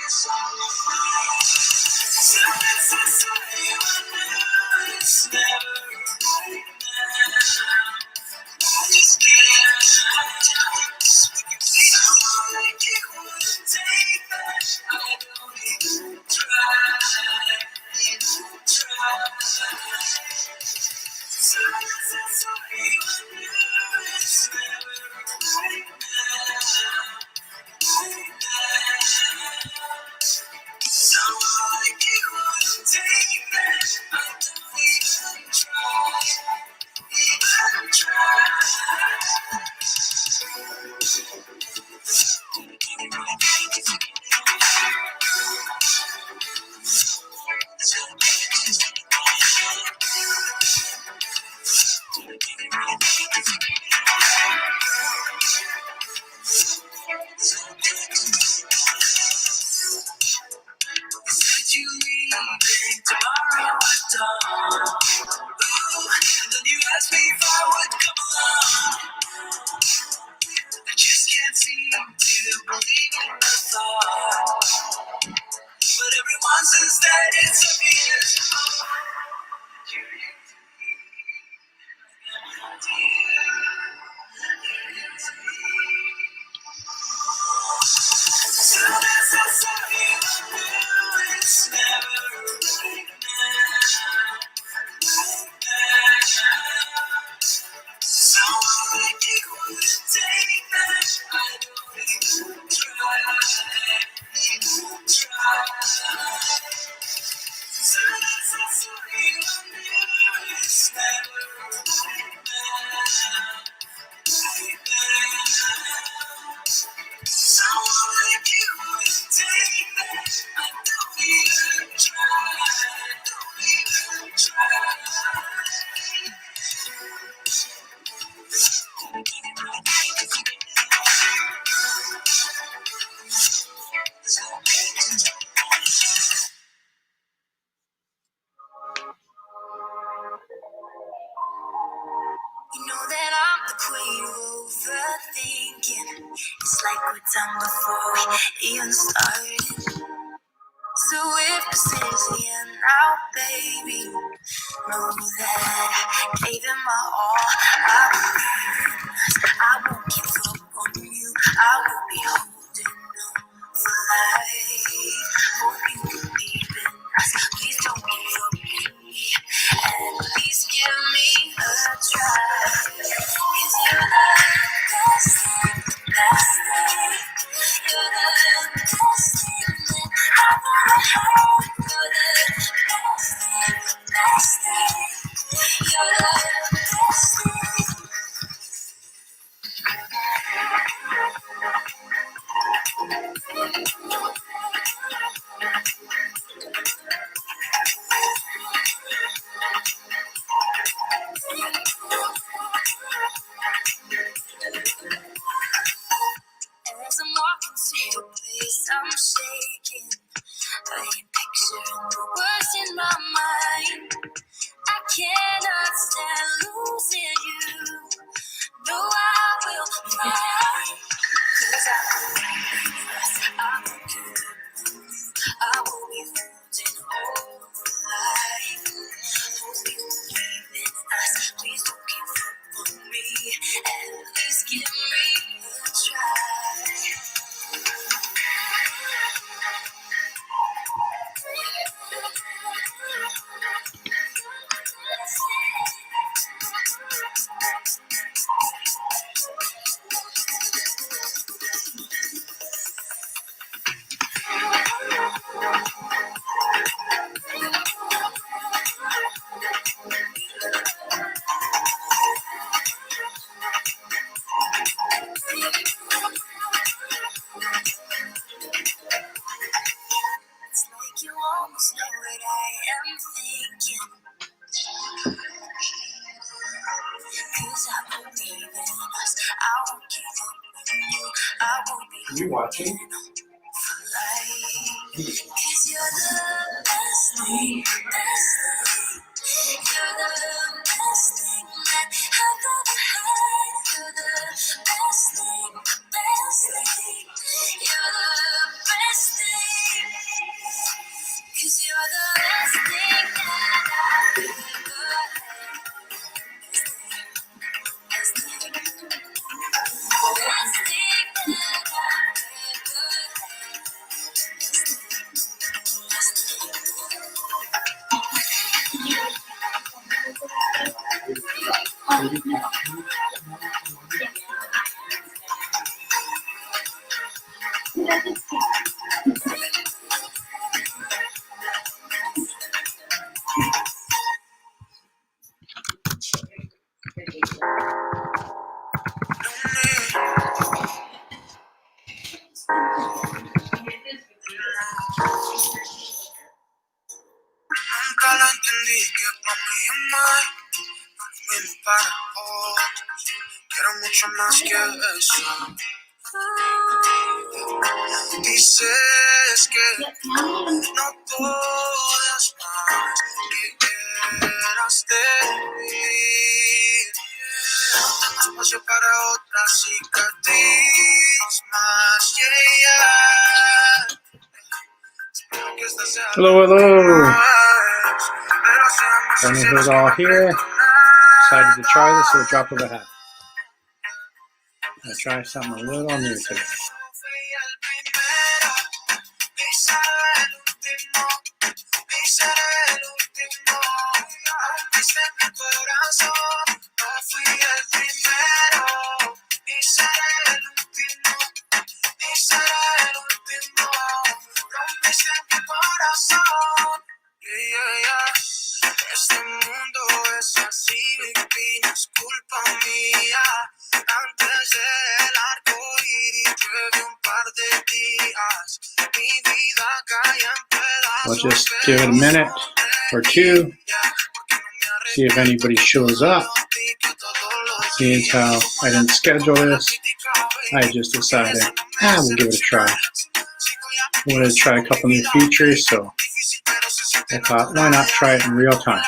You know that I'm the queen of overthinking. It's like we're done before we even started. So if this is the end now, baby, know that I gave it my all. I believe in us. I won't give up on you. I will be holding on for life. Hope you believe in us. Please don't give up on me. And please give me a try. 'Cause you're the best thing, best thing. You're the best thing that I've ever had. You're the best thing, best thing. You're the best thing. As I'm walking to your place, I'm shaking. Playing picture the words in my mind. I cannot stand losing you. No, I will fight. 'Cause I believe in us. I will give up on you. I will be holding on for life. Hope you believe in us. Please don't give up on me. At least give me a try. It's like you almost know what I am thinking. 'Cause I believe in us. I won't give up on you. I will be watching? for life. 'Cause you're the best thing, best thing. You're the best thing that I've ever had. You're the best thing, best thing. You're the best thing. Nunca la entendí que para mí es más, mismo para otros. Quiero mucho más que eso. Dices que no puedes más, que quieras de mí. No tengo espacio para otra cicatriz más, Hello, hello. Funny who's all here. Decided to try this at a drop of a hat. I'll try something a little new today. Este mundo es así, baby, no es culpa mía. Antes del arco iris llueve un par de días. Mi vida cae en pedazos. We'll just give it a minute or two, see if anybody shows up. Seeing as how I didn't schedule this, I just decided, we'll give it a try. I wanted to try a couple new features, so I thought, why not try it in real time?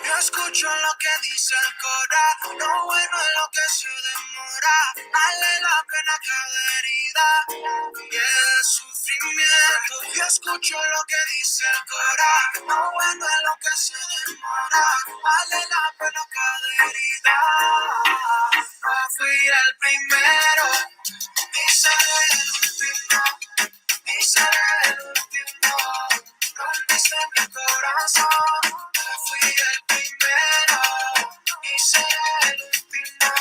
Yo escucho lo que dice el cora, lo bueno es lo que se demora, vale la pena cada herida y el sufrimiento. Yo escucho lo que dice el cora, lo bueno es lo que se demora, vale la pena cada herida. No fui el primero, ni seré el último, ni seré el último. Rompiste mi corazón, no fui el primero, ni seré el último,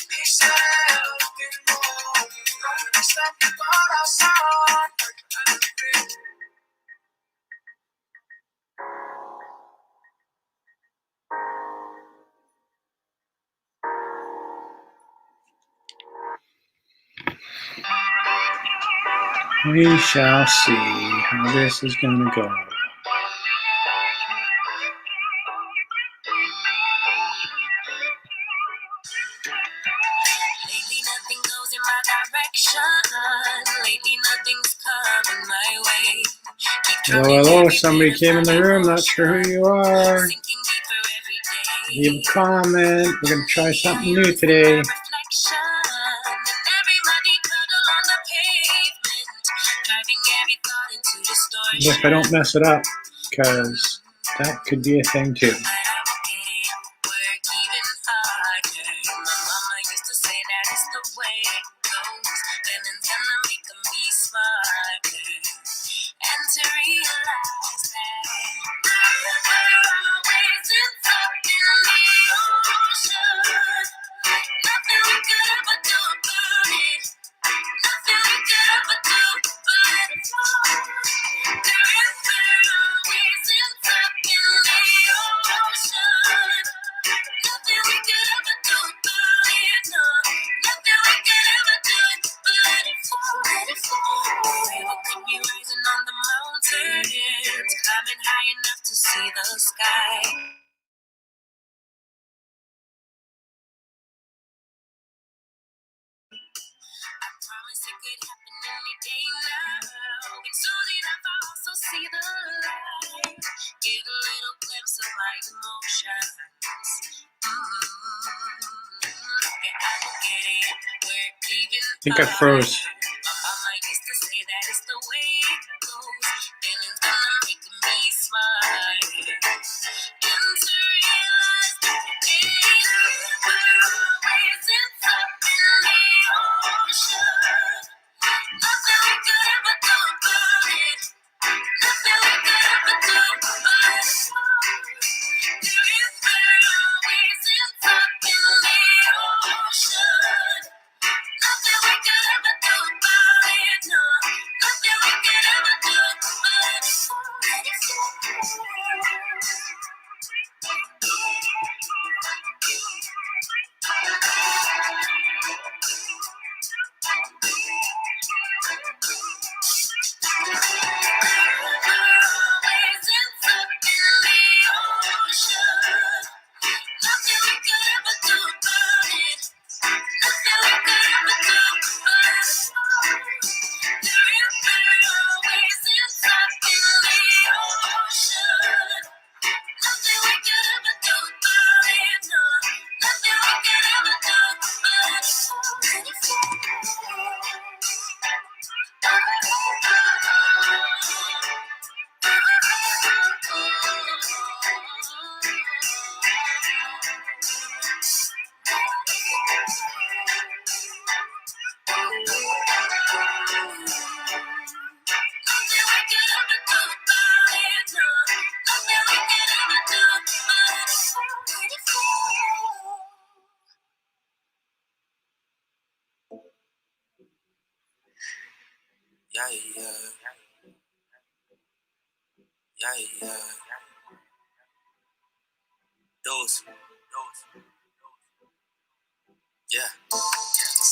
ni seré el último. Rompiste mi corazón. We shall see how this is going to go. Lately nothing goes in my direction. Lately nothing's coming my way. Hello, hello. Somebody came in the room. Not sure who you are. Leave a comment. We're going to try something new today. If I don't mess it up, because that could be a thing too. Climbing high enough to see the sky. I promise it could happen any day now. And soon enough I'll also see the light. Get a little glimpse of my emotions. think I froze.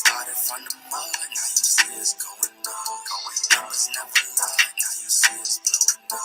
Started from the mud, now you see us going on. Numbers never lie, now you see us blowing up.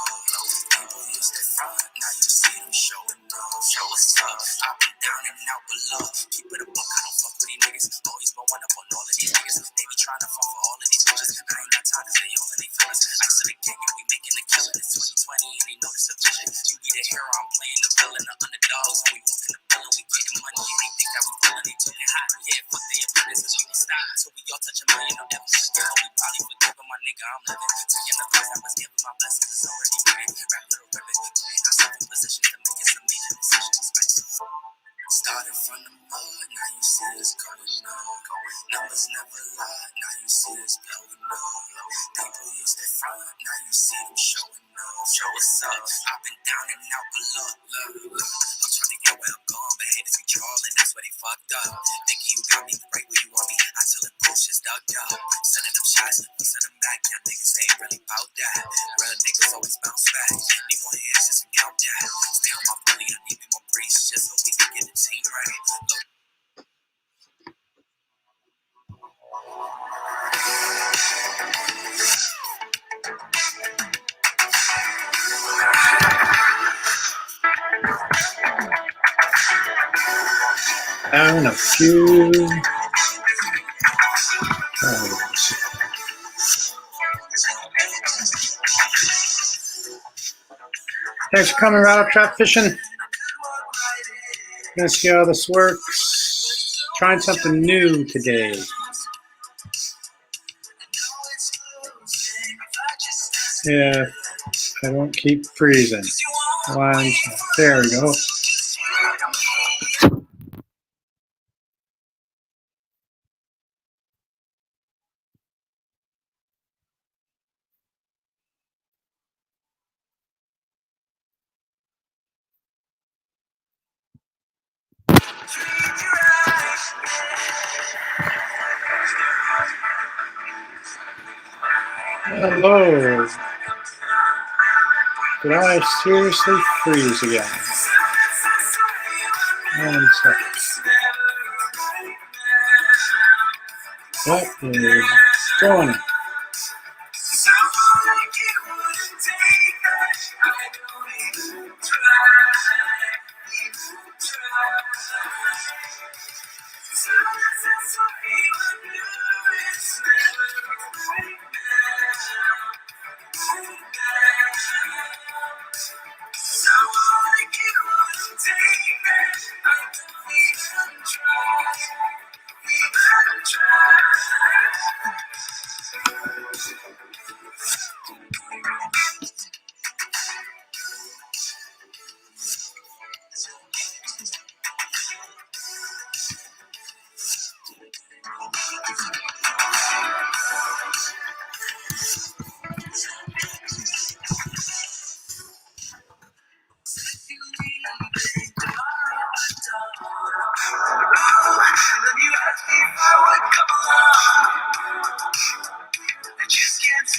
People used to front, now you see them showing off. Show us up, I've been down and out below. Keep it a buck, I don't fuck with these niggas. Always been one up on all of these niggas. They be trying to fuck for all of these bitches. I ain't got time to say all of these feelings. Ice to the gang and we making a killing. It's 2020 and they notice a vision. You be the hero, I'm playing the villain. The underdogs, when we walk in the building, we getting money and they think that we feeling. They took it hot, yeah, fuck their opinions. You can stop until we all touch a million. No ever forget, we probably forgive my nigga, I'm living. Taking the place I was given, my blessings is already written. Rap little ribbon, putting ourselves in position to make some major decisions. Started from the mud, now you see us going on. Numbers never lie, now you see us blowing up. People used to front, now you see them showing off. Show us up, I've been down and out below. I'm trying to get where I'm going, but haters be trolling, that's where they fucked up. Thinking you got me right where you want me, I tell them bullshit's dug up. Sending them shots, we send them back, y'all niggas ain't really about that. Real niggas always bounce back, need more hands just to count that. Stay on my bully, I need me more breeze just so we can get the team right. And a few cows. Thanks for coming, Rattle Trap Fishing. Gonna see how this works. Trying something new today. Yeah, I won't keep freezing. There we go. Hello. Did I seriously freeze again? 1 second. What is going on?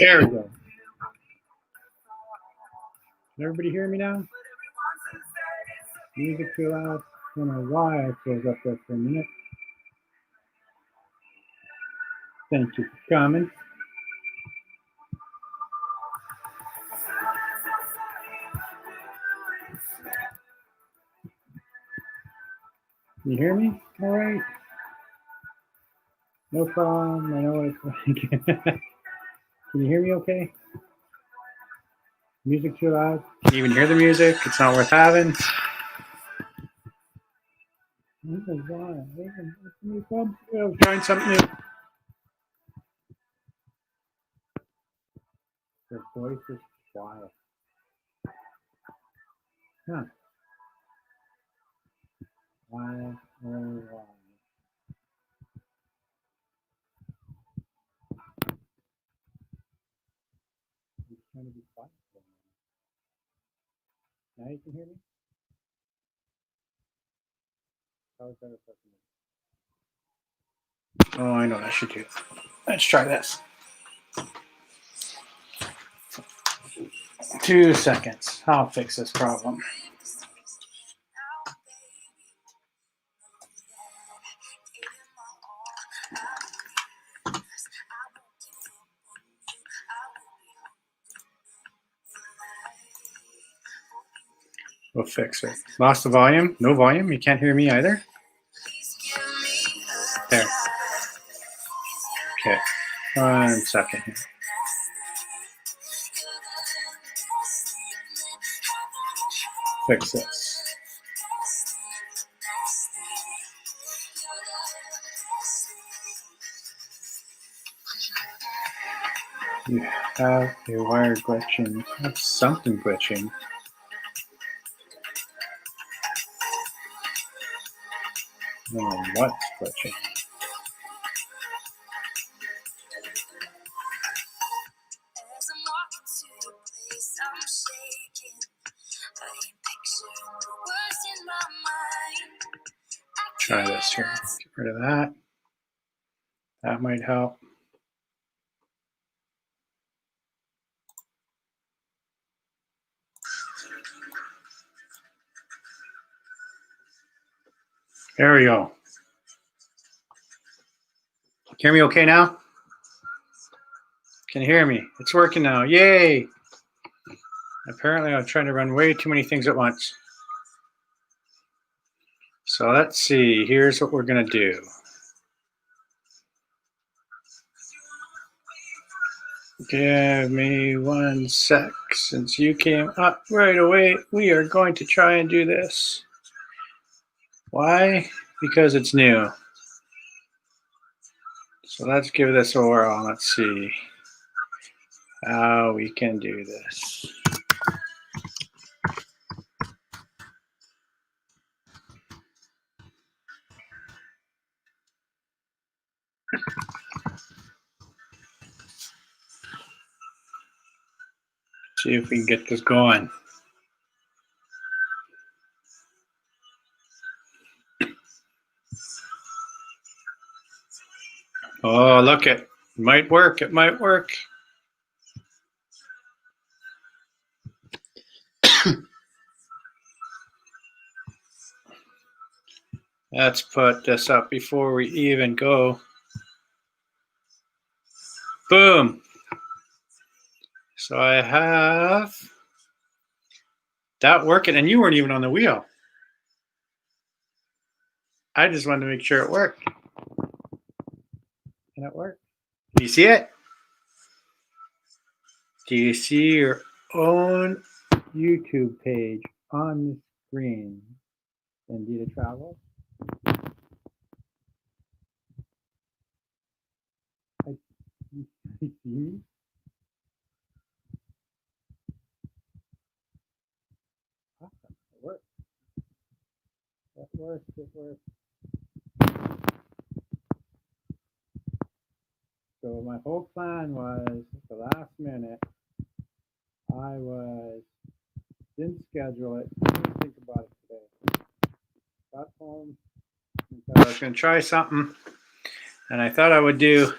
There we go. Can everybody hear me now? Music too loud. I don't know why I closed up there for a minute. Thank you for coming. Can you hear me? All right. No problem. I know what it's like. Can you hear me okay? Music too loud? Can you even hear the music? It's not worth having. Oh my God. I was trying something new. Their voice is quiet. Huh. Why? Why? I'm trying to be quiet. Now you can hear me? How is that affecting me? Oh, I know what I should do. Let's try this. 2 seconds. I'll fix this problem. We'll fix it. Lost the volume? No volume? You can't hear me either? There. Okay. 1 second here. Fix this. You have a wire glitching. That's something glitching. I don't know what's glitching. Try this here. Get rid of that. That might help. There we go. Hear me okay now? Can you hear me? It's working now. Yay! Apparently I'm trying to run way too many things at once. So let's see. Here's what we're going to do. Give me 1 sec. Since you came up right away, we are going to try and do this. Why? Because it's new. So let's give this a whirl. Let's see how we can do this. See if we can get this going. Oh, look, it might work. It might work. Let's put this up before we even go. Boom. So I have that working, and you weren't even on the wheel. I just wanted to make sure it worked. And it worked. Do you see it? Do you see your own YouTube page on the screen in Vida Travels? You see me? Awesome. It worked. It worked. It worked. So my whole plan was at the last minute, I didn't schedule it, didn't think about it today. Got home and thought I was going to try something, and I thought I would do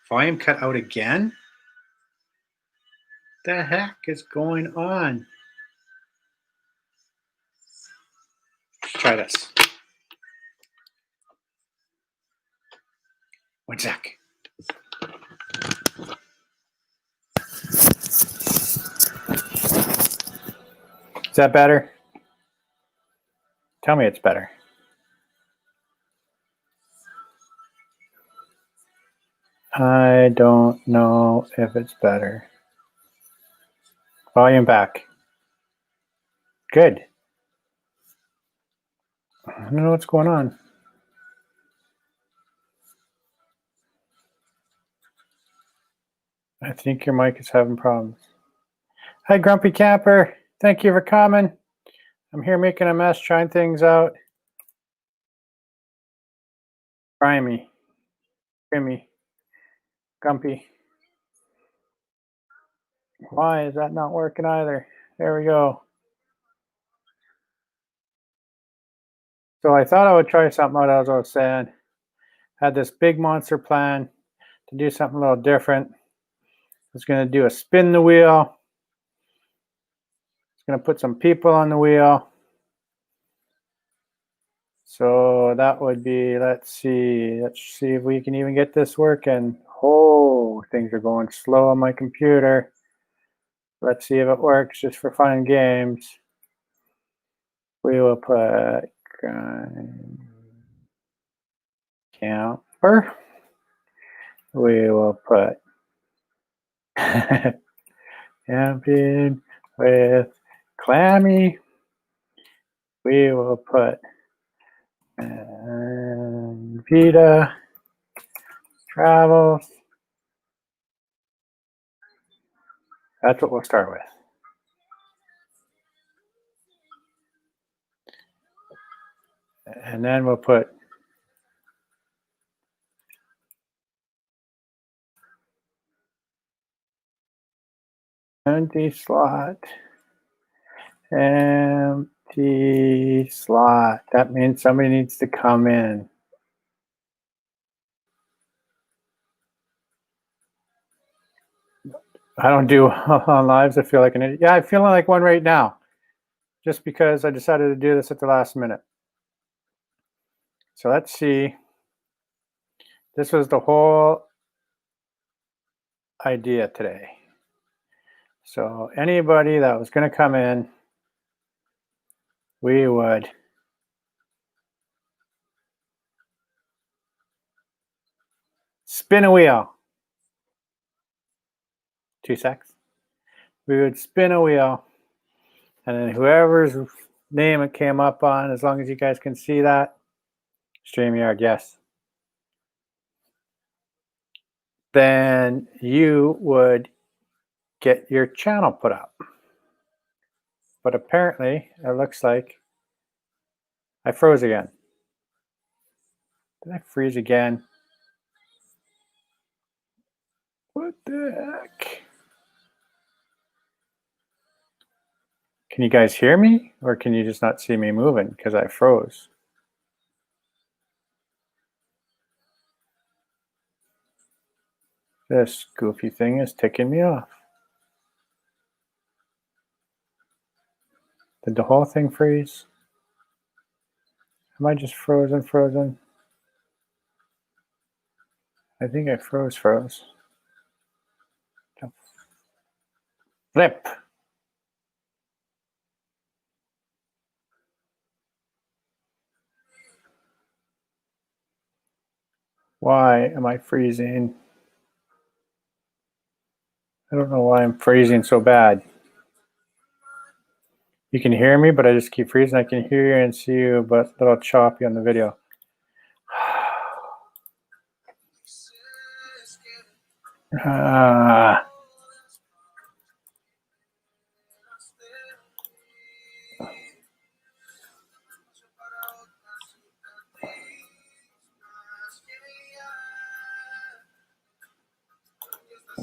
volume cut out again. the heck is going on? Try this. One sec. Is that better? Tell me it's better. I don't know if it's better. Volume back. Good. I don't know what's going on. I think your mic is having problems. Hi, Grumpy Camper. Thank you for coming. I'm here making a mess, trying things out. Grimy. Grimmy. Grumpy. Why is that not working either? There we go. So I thought I would try something out, as I was saying. Had this big monster plan to do something a little different. I was going to do a spin the wheel. I was going to put some people on the wheel. So that would be, let's see if we can even get this working. Oh, things are going slow on my computer. Let's see if it works just for fun and games. We will put camper. We will put camping with clammy. We will put Vida Travels. That's what we'll start with. And then we'll put empty slot. Empty slot. That means somebody needs to come in. I don't do on lives. I feel like an idiot. Yeah, I'm feeling like one right now. Just because I decided to do this at the last minute. So let's see. This was the whole idea today. So anybody that was going to come in, we would spin a wheel. 2 seconds. We would spin a wheel, and then whoever's name it came up on, as long as you guys can see that, StreamYard, yes. Then you would get your channel put up. But apparently, it looks like I froze again. Did I freeze again? What the heck? Can you guys hear me? Or can you just not see me moving because I froze? This goofy thing is ticking me off. Did the whole thing freeze? Am I just frozen? I think I froze. Flip. Why am I freezing? I don't know why I'm freezing so bad. You can hear me, but I just keep freezing. I can hear you and see you, but a little choppy on the video.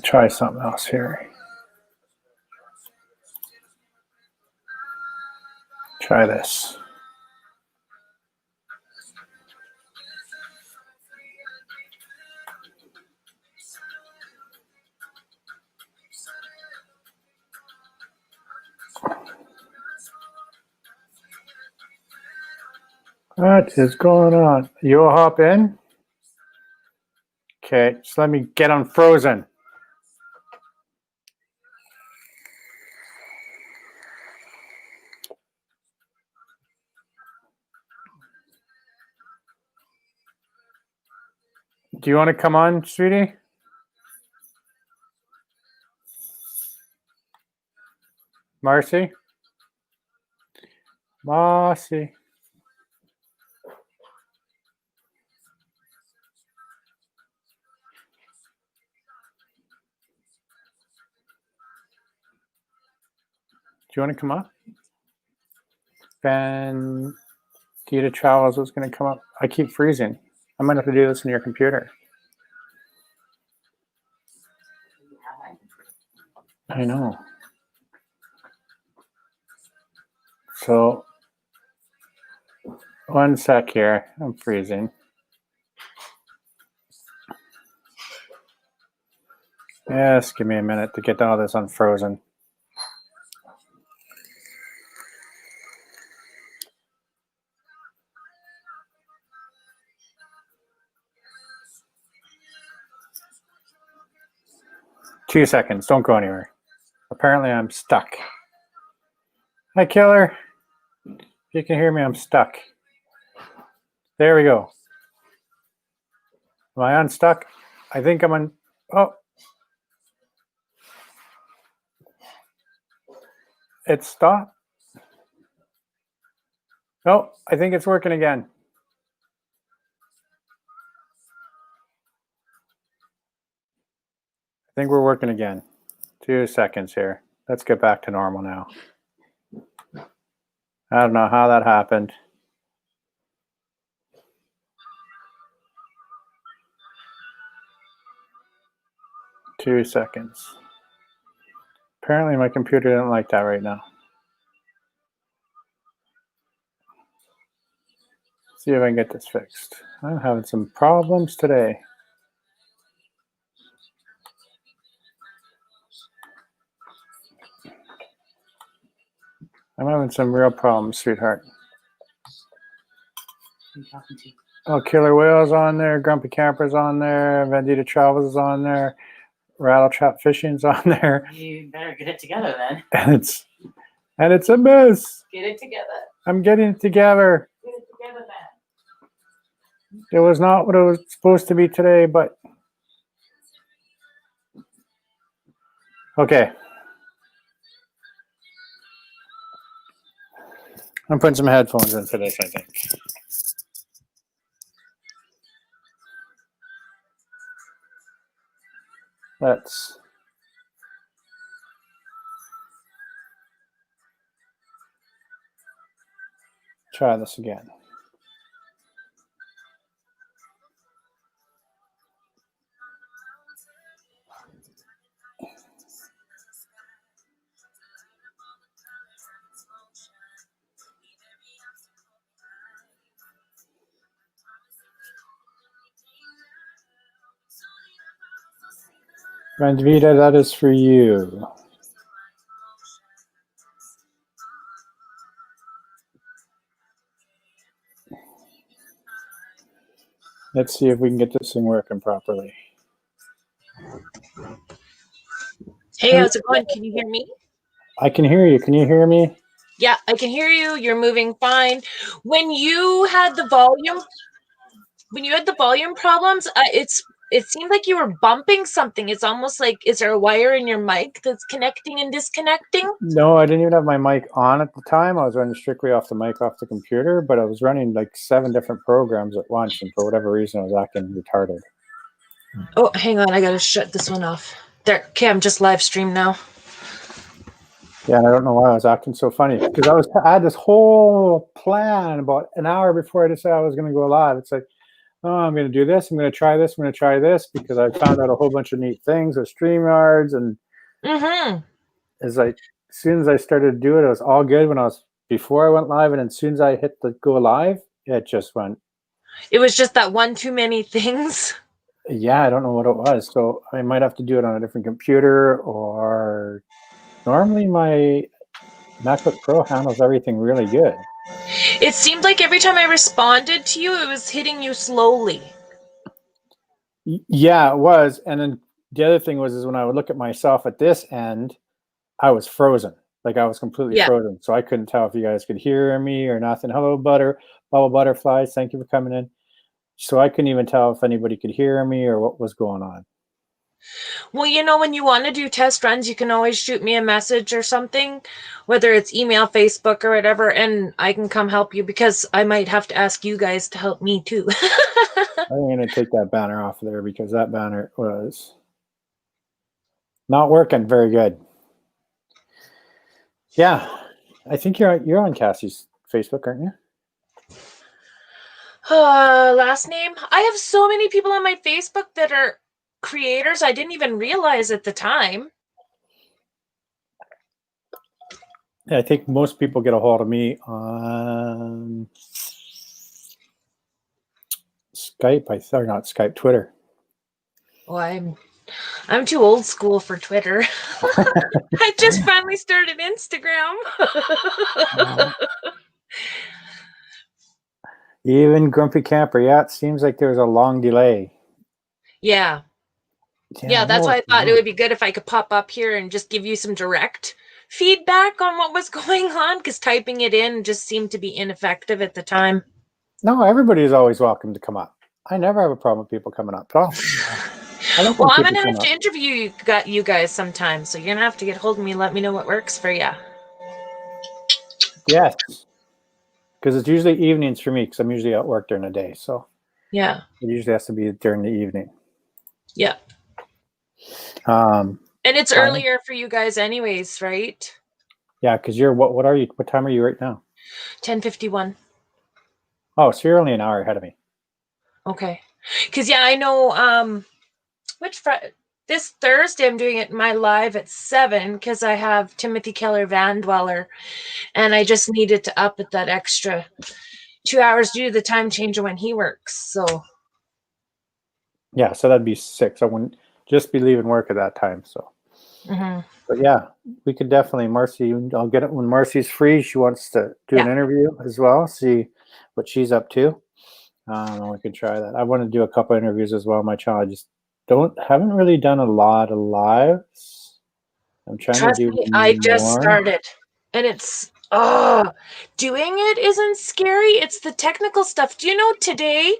Try something else here. Try this. What is going on? You'll hop in? Okay, just let me get unfrozen. Do you want to come on, sweetie? Marcy? Marcy. Do you want to come up? Vida Travels was going to come up. I keep freezing. I might have to do this on your computer. I know. So, one sec here. I'm freezing. Yes, give me a minute to get all this unfrozen. Two seconds. Don't go anywhere. Apparently, I'm stuck. Hi, Killer. If you can hear me, I'm stuck. There we go. Am I unstuck? I think I'm on. Oh. It stopped. Oh, I think it's working again. I think we're working again. 2 seconds here. Let's get back to normal now. I don't know how that happened. Two seconds. Apparently my computer didn't like that right now. See if I can get this fixed. I'm having some problems today. I'm having some real problems, sweetheart. Oh, Killer Whale's on there, Grumpy Camper's on there, Vida Travels is on there, Rattle Trap Fishing's on there. You better get it together then. And it's a mess. Get it together. I'm getting it together. Get it together then. It was not what it was supposed to be today, but okay. I'm putting some headphones in for this, I think. Let's try this again. Friend Vida, that is for you. Let's see if we can get this thing working properly. Hey, how's it going? Can you hear me? I can hear you. Can you hear me? Yeah, I can hear you. You're moving fine. When you had the volume problems, it seemed like you were bumping something. It's almost like, is there a wire in your mic that's connecting and disconnecting? No, I didn't even have my mic on at the time. I was running strictly off the mic off the computer, but I was running like 7 different programs at once, and for whatever reason, I was acting retarded. Oh, hang on. I got to shut this one off. There. Okay, I'm just live stream now. Yeah, and I don't know why I was acting so funny, because I had this whole plan about an hour before I decided I was going to go live. It's like, oh, I'm going to do this. I'm going to try this. I'm going to try this, because I found out a whole bunch of neat things with StreamYards, and it's like, as soon as I started to do it, it was all good before I went live, and as soon as I hit the go live, it just went. It was just that one too many things. Yeah, I don't know what it was. So I might have to do it on a different computer, or normally my MacBook Pro handles everything really good. It seemed like every time I responded to you, it was hitting you slowly. Yeah, it was. And then the other thing was, is when I would look at myself at this end, I was frozen. Like I was completely Yeah. frozen. So I couldn't tell if you guys could hear me or nothing. Hello, bubble butterflies. Thank you for coming in. So I couldn't even tell if anybody could hear me or what was going on. Well, when you want to do test runs, you can always shoot me a message or something, whether it's email, Facebook, or whatever, and I can come help you because I might have to ask you guys to help me too. I'm going to take that banner off of there because that banner was not working very good. Yeah, I think you're on Cassie's Facebook, aren't you? Last name? I have so many people on my Facebook that are creators I didn't even realize at the time. Yeah, I think most people get a hold of me on Skype. Not Skype, Twitter. Oh, I'm too old school for Twitter. I just finally started Instagram. Even Grumpy Camper. Yeah, it seems like there's a long delay. Yeah, that's why I thought it would be good if I could pop up here and just give you some direct feedback on what was going on, because typing it in just seemed to be ineffective at the time. No, everybody is always welcome to come up. I never have a problem with people coming up at all. Well, I'm gonna have to interview you guys sometime, so you're gonna have to get hold of me and let me know what works for you. Yes, because it's usually evenings for me because I'm usually at work during the day. So yeah, it usually has to be during the evening. Yeah. And it's earlier for you guys anyways, right? Yeah, because you're what are you? What time are you right now? 10:51. Oh, so you're only an hour ahead of me. Okay. Because I know this Thursday I'm doing it my live at 7 because I have Timothy Keller Van Dweller, and I just needed to up at that extra 2 hours due to the time change of when he works. So yeah, so that'd be 6. I wouldn't just be leaving work at that time. So, but yeah, we could definitely, Marcy. I'll get it when Marcy's free. She wants to do an interview as well. See what she's up to. And we could try that. I want to do a couple interviews as well on my channel. I just haven't really done a lot of lives. I'm trying to do me, I just started, and it's doing it isn't scary. It's the technical stuff. Do you know today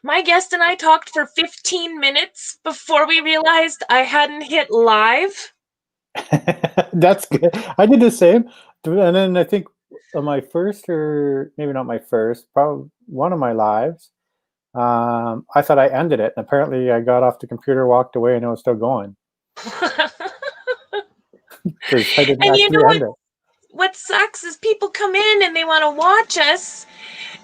my guest and I talked for 15 minutes before we realized I hadn't hit live? That's good. I did the same. And then I think on my first, or maybe not my first, probably one of my lives, I thought I ended it. And apparently I got off the computer, walked away, and it was still going. Because I didn't actually end it. What sucks is people come in and they want to watch us,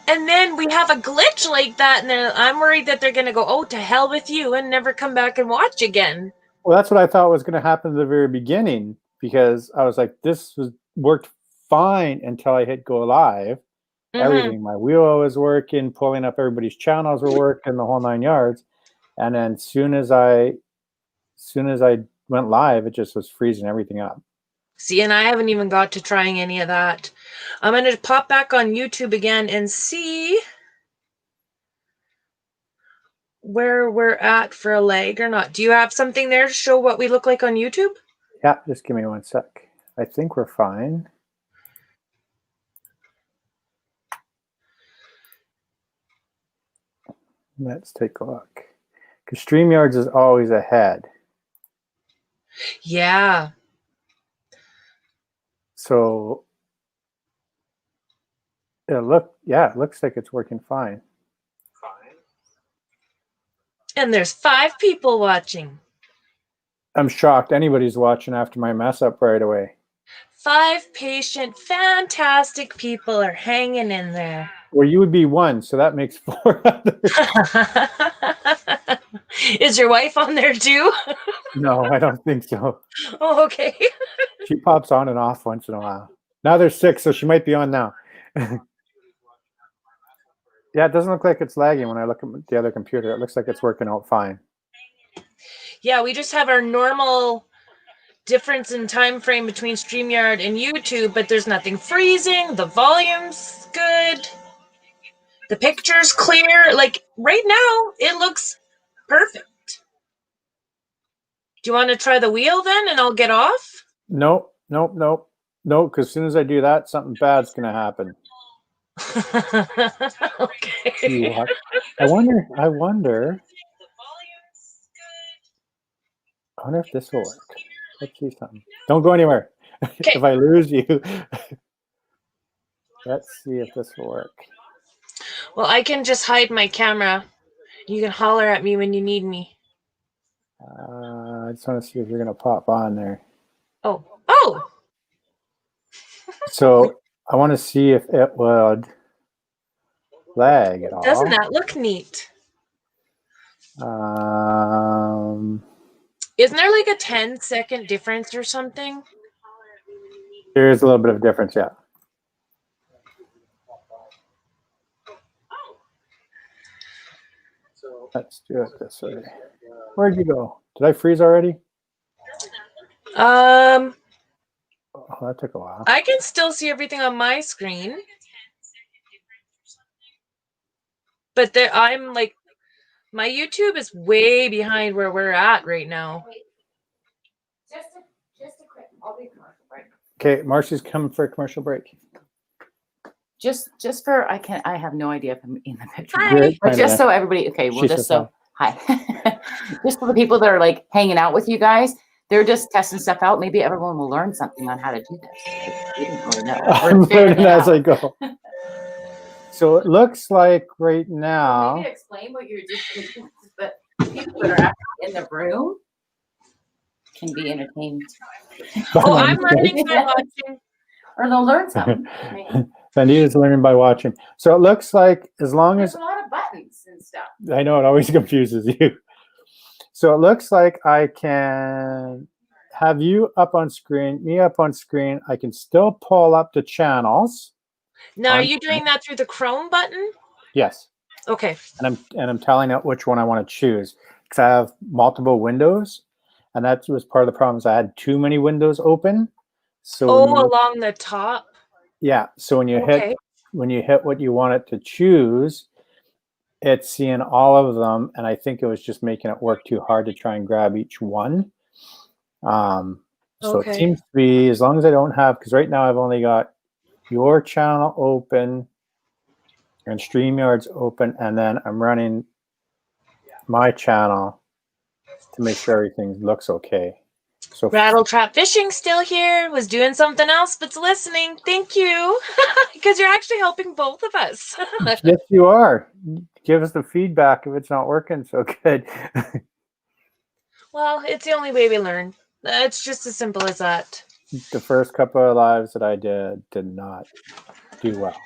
and then we have a glitch like that, and I'm worried that they're going to go, oh, to hell with you, and never come back and watch again. Well, that's what I thought was going to happen at the very beginning, because I was like, this worked fine until I hit go live. Everything, my wheel was working, pulling up everybody's channels were working, the whole 9 yards. And then soon as I went live, it just was freezing everything up. See, and I haven't even got to trying any of that. I'm going to pop back on YouTube again and see where we're at for a leg or not. Do you have something there to show what we look like on YouTube? Yeah, just give me 1 sec. I think we're fine. Let's take a look. Because StreamYards is always ahead. Yeah. So it looks like it's working fine. And there's 5 people watching. I'm shocked anybody's watching after my mess up right away. 5 patient, fantastic people are hanging in there. Well, you would be 1, so that makes 4 others. Is your wife on there too? No, I don't think so. Oh, okay. She pops on and off once in a while. Now there's 6, so she might be on now. Yeah, it doesn't look like it's lagging when I look at the other computer. It looks like it's working out fine. Yeah, we just have our normal difference in time frame between StreamYard and YouTube, but there's nothing freezing. The volume's good. The picture's clear. Like right now, it looks perfect. Do you want to try the wheel then and I'll get off? Nope. Because as soon as I do that, something bad's gonna happen. Okay. You watch. I wonder if this will work. Let's see something. Don't go anywhere. Okay. If I lose you. Let's see if this will work. Well, I can just hide my camera. You can holler at me when you need me. I just want to see if you're gonna pop on there. Oh. So I want to see if it would lag at all. Doesn't that look neat? Isn't there like a 10-second difference or something? There is a little bit of difference, yeah. Let's do it this way. Where'd you go? Did I freeze already? Oh, that took a while. I can still see everything on my screen. But I'm like, my YouTube is way behind where we're at right now. Just a quick, I'll be commercial break. Okay, Marcy's coming for a commercial break. Just for I have no idea if I'm in the picture. Hi. But just so everybody, okay, well, just so hi. Just for the people that are like hanging out with you guys, they're just testing stuff out. Maybe everyone will learn something on how to do this. We didn't really know. I'm learning as I go. So it looks like right now. Maybe explain what you're doing, but people that are actually in the room can be entertained. Oh, I'm learning by watching. Or they'll learn something. Vanita's learning by watching. So it looks like as long as there's a lot of buttons and stuff. I know it always confuses you. So it looks like I can have you up on screen, me up on screen. I can still pull up the channels. Now, are you doing that through the Chrome button? Yes. Okay. And I'm telling it which one I want to choose because I have multiple windows, and that was part of the problems. I had too many windows open. So along the top. Yeah. So when you hit what you want it to choose, it's seeing all of them, and I think it was just making it work too hard to try and grab each one. So it seems to be, as long as I don't have, because right now I've only got your channel open and StreamYard's open, and then I'm running my channel to make sure everything looks okay. So Rattle Trap Fishing still here, was doing something else but's listening. Thank you. Because you're actually helping both of us. Yes, you are. Give us the feedback if it's not working so good. Well, it's the only way we learn. It's just as simple as that. The first couple of lives that I did not do well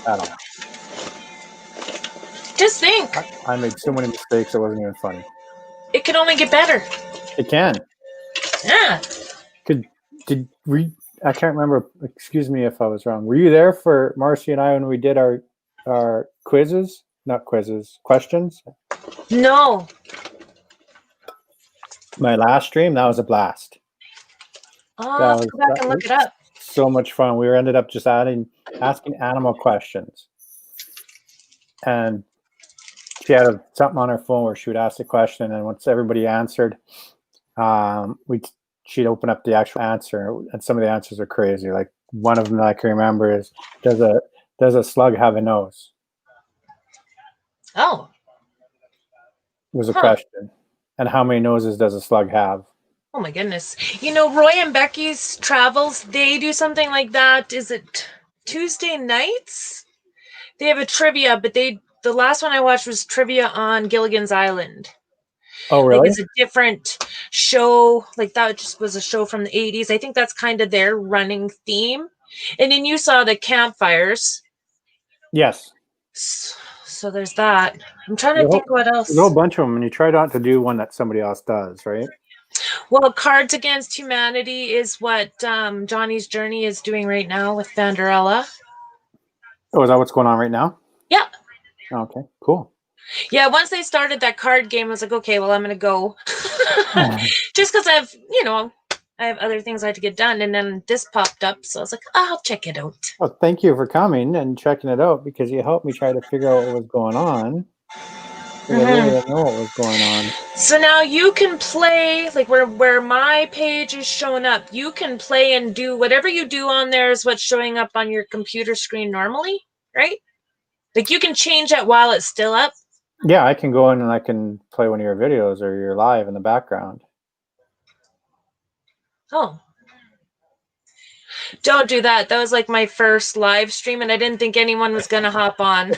at all. Just think. I made so many mistakes it wasn't even funny. It can only get better. It can. Yeah. I can't remember. Excuse me if I was wrong. Were you there for Marcy and I when we did our quizzes? Not quizzes, questions? No. My last stream, that was a blast. I'll go back and look it up. So much fun. We ended up just asking animal questions. And she had something on her phone where she would ask the question, and once everybody answered, she'd open up the actual answer, and some of the answers are crazy. Like one of them that I can remember is, does a slug have a nose? Oh. Was a question. And how many noses does a slug have? Oh my goodness. You know, Roy and Becky's Travels, they do something like that. Is it Tuesday nights? They have a trivia, but the last one I watched was trivia on Gilligan's Island. Oh, really? Like it's a different show. Like that just was a show from the 80s. I think that's kind of their running theme. And then you saw the campfires. Yes. So there's that. I'm trying to think what else. There's a whole bunch of them, and you try not to do one that somebody else does, right? Well, Cards Against Humanity is what Johnny's Journey is doing right now with Vanderella. Oh, is that what's going on right now? Yeah. Okay, cool. Yeah, once they started that card game, I was like, okay, well, I'm going to go. Just because I I have other things I had to get done, and then this popped up, so I was like, oh, I'll check it out. Well, thank you for coming and checking it out, because you helped me try to figure out what was going on, because I really didn't know what was going on. So now you can play, like where my page is showing up, you can play and do whatever you do on there is what's showing up on your computer screen normally, right? Like you can change it while it's still up. Yeah, I can go in and I can play one of your videos or your live in the background. Oh. Don't do that. That was like my first live stream, and I didn't think anyone was going to hop on.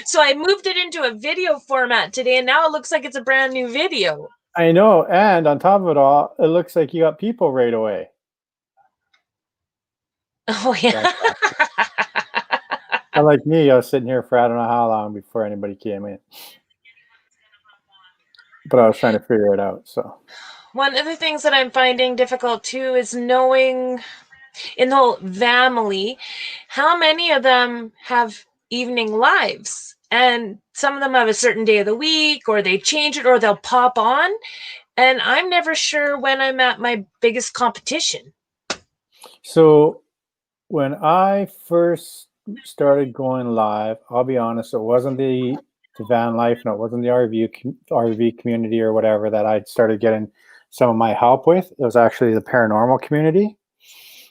So I moved it into a video format today, and now it looks like it's a brand new video. I know, and on top of it all, it looks like you got people right away. Oh, yeah. Unlike me, I was sitting here for I don't know how long before anybody came in. But I was trying to figure it out, so. One of the things that I'm finding difficult too is knowing in the whole family how many of them have evening lives. And some of them have a certain day of the week, or they change it, or they'll pop on. And I'm never sure when I'm at my biggest competition. So when I first started going live, I'll be honest, it wasn't the van life, and it wasn't the RV community or whatever that I started getting some of my help with. It was actually the paranormal community.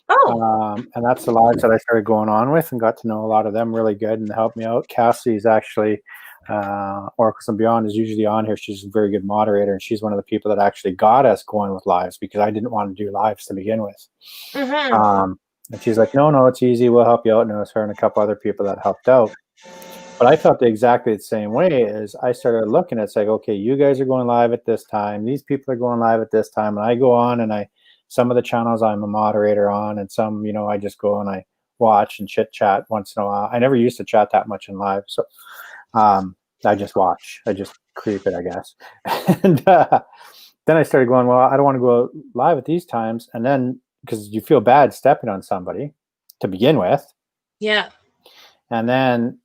Oh. And that's the lives that I started going on with and got to know a lot of them really good and helped me out. Cassie's actually, Oracles and Beyond is usually on here. She's a very good moderator, and she's one of the people that actually got us going with lives, because I didn't want to do lives to begin with. And she's like, no, it's easy. We'll help you out. And it was her and a couple other people that helped out. But I felt exactly the same way. As I started looking, it's like, okay, you guys are going live at this time. These people are going live at this time. And I go on, and some of the channels I'm a moderator on, and some, I just go and I watch and chit chat once in a while. I never used to chat that much in live. So I just watch. I just creep it, I guess. And then I started going, well, I don't want to go live at these times. And then, because you feel bad stepping on somebody to begin with. Yeah. And then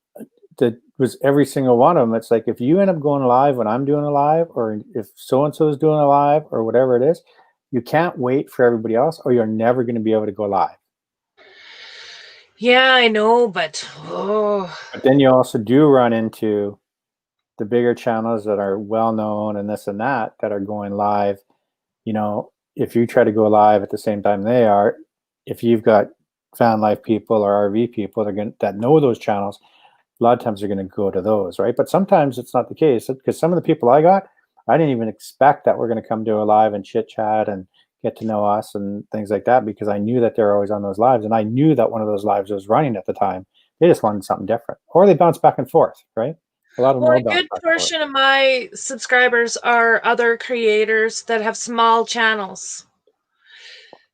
that was every single one of them. It's like, if you end up going live when I'm doing a live, or if so-and-so is doing a live, or whatever it is, you can't wait for everybody else, or you're never going to be able to go live. Yeah, I know, but But then you also do run into the bigger channels that are well-known and this and that are going live. If you try to go live at the same time they are, if you've got fan life people or RV people that know those channels, a lot of times they're going to go to those, right? But sometimes it's not the case, because some of the people I didn't even expect that we're going to come to a live and chit chat and get to know us and things like that, because I knew that they're always on those lives, and I knew that one of those lives was running at the time. They just wanted something different, or they bounce back and forth, right? A lot of them well, will a bounce good back and forth. portion of my subscribers are other creators that have small channels.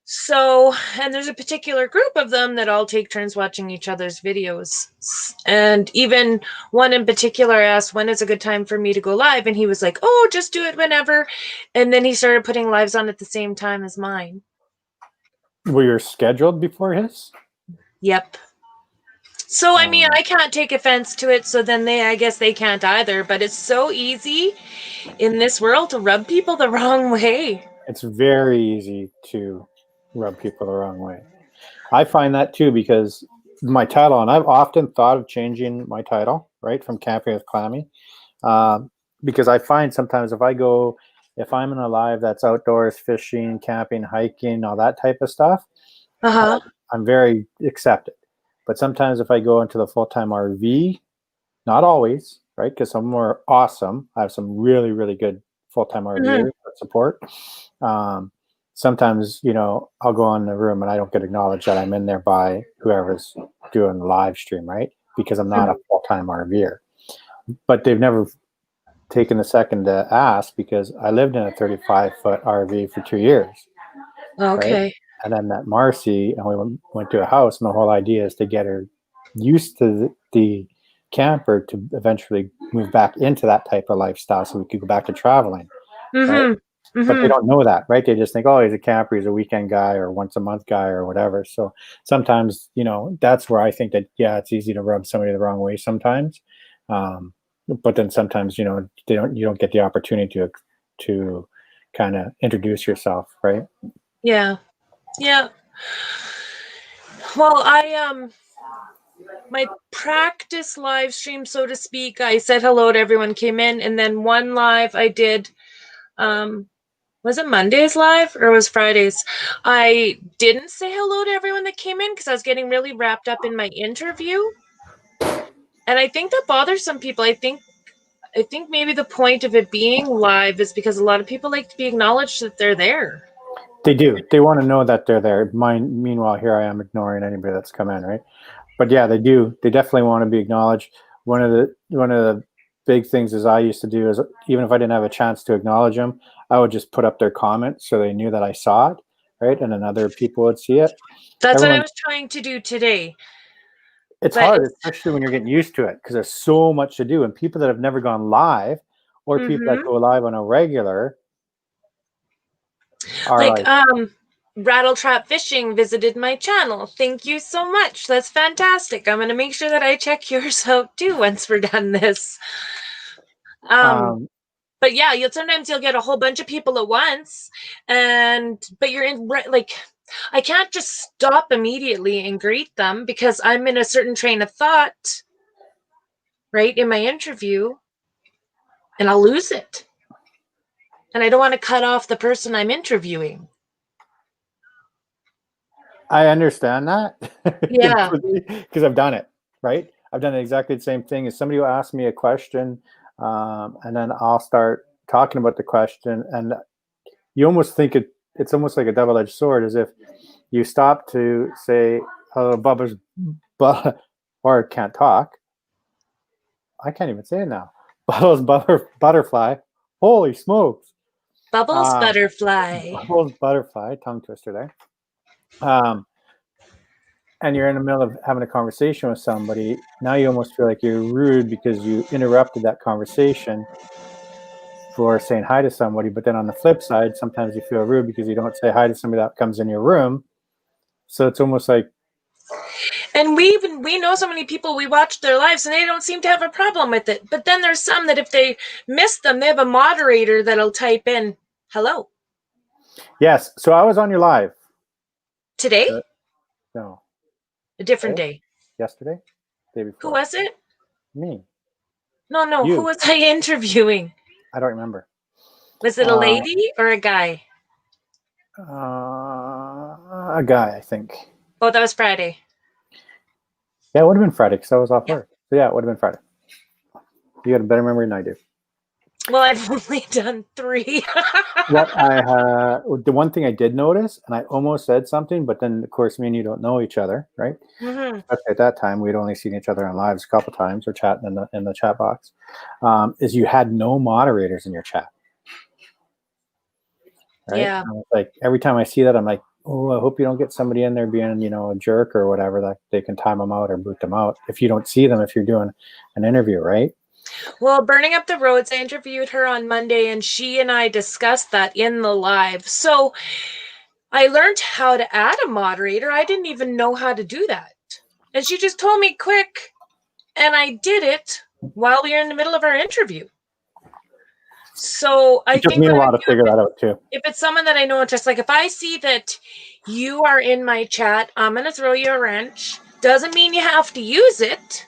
So, and there's a particular group of them that all take turns watching each other's videos. And even one in particular asked, when is a good time for me to go live? And he was like, oh, just do it whenever. And then he started putting lives on at the same time as mine. Were you scheduled before his? Yep. So, I mean, I can't take offense to it. So then I guess they can't either. But it's so easy in this world to rub people the wrong way. It's very easy to rub people the wrong way. I find that too, because my title, and I've often thought of changing my title, right, from Camping with Clammy, because I find sometimes if I'm in a live that's outdoors, fishing, camping, hiking, all that type of stuff, I'm very accepted. But sometimes if I go into the full-time RV, not always, right, because some are awesome. I have some really, really good full-time RVers that support. Sometimes, I'll go in the room and I don't get acknowledged that I'm in there by whoever's doing the live stream, right? Because I'm not a full-time RVer. But they've never taken a second to ask, because I lived in a 35-foot RV for 2 years. Okay. Right? And I met Marcy, and we went to a house, and the whole idea is to get her used to the camper to eventually move back into that type of lifestyle, so we could go back to traveling. Right? But they don't know that, right? They just think, oh, he's a camper, he's a weekend guy or once a month guy or whatever. So sometimes, that's where I think that, yeah, it's easy to rub somebody the wrong way sometimes. But then sometimes, you don't get the opportunity to kind of introduce yourself, right? Yeah. Yeah. Well, my practice live stream, so to speak, I said hello to everyone came in, and then one live I did, was it Monday's live or was Friday's? I didn't say hello to everyone that came in because I was getting really wrapped up in my interview. And I think that bothers some people. I think maybe the point of it being live is because a lot of people like to be acknowledged that they're there. They do. They want to know that they're there. Meanwhile, here I am ignoring anybody that's come in, right? But yeah, they do. They definitely want to be acknowledged. One of the big things is I used to do is, even if I didn't have a chance to acknowledge them, I would just put up their comment so they knew that I saw it, right? And then other people would see it. That's what I Everyone, was trying to do today. it's But hard, it's especially when you're getting used to it, because there's so much to do. And people that have never gone live, or people that go live on a regular, are like like, Rattletrap Fishing visited my channel. Thank you so much. That's fantastic. I'm going to make sure that I check yours out too once we're done this. But yeah, sometimes you'll get a whole bunch of people at once, but you're in, like, I can't just stop immediately and greet them because I'm in a certain train of thought, right, in my interview, and I'll lose it. And I don't want to cut off the person I'm interviewing. I understand that. Yeah. Because I've done it, right? I've done exactly the same thing. As somebody will ask me a question, and then I'll start talking about the question, and you almost think it's almost like a double-edged sword, as if you stop to say, "Hello, Bubba's," or can't talk. I can't even say it now. Bubba's butterfly. Holy smokes! Bubbles butterfly. Bubbles butterfly. Tongue twister there. And you're in the middle of having a conversation with somebody, now you almost feel like you're rude because you interrupted that conversation for saying hi to somebody. But then on the flip side, sometimes you feel rude because you don't say hi to somebody that comes in your room. So it's almost like, and we know so many people, we watch their lives and they don't seem to have a problem with it. But then there's some that if they miss them, they have a moderator that'll type in hello. yes. So I was on your live Today? No. A different day. Yesterday? Day before. Who was it? Me. No. You. Who was I interviewing? I don't remember. Was it a lady or a guy? A guy, I think. Oh, that was Friday. Yeah, it would have been Friday because I was off work. So yeah, it would have been Friday. You got a better memory than I do. Well, I've only done 3. Well, the one thing I did notice, and I almost said something, but then of course me and you don't know each other, right? Mm-hmm. At that time, we'd only seen each other on lives a couple times or chatting in the chat box. Is you had no moderators in your chat, right? Yeah. Like every time I see that, I'm like, oh, I hope you don't get somebody in there being, a jerk or whatever, that they can time them out or boot them out if you don't see them, if you're doing an interview, right? Well, Burning Up the Roads, I interviewed her on Monday, and she and I discussed that in the live. So I learned how to add a moderator. I didn't even know how to do that. And she just told me quick, and I did it while we were in the middle of our interview. So I It took think me a while to figure that out too. if it's someone that I know, just like if I see that you are in my chat, I'm going to throw you a wrench. Doesn't mean you have to use it,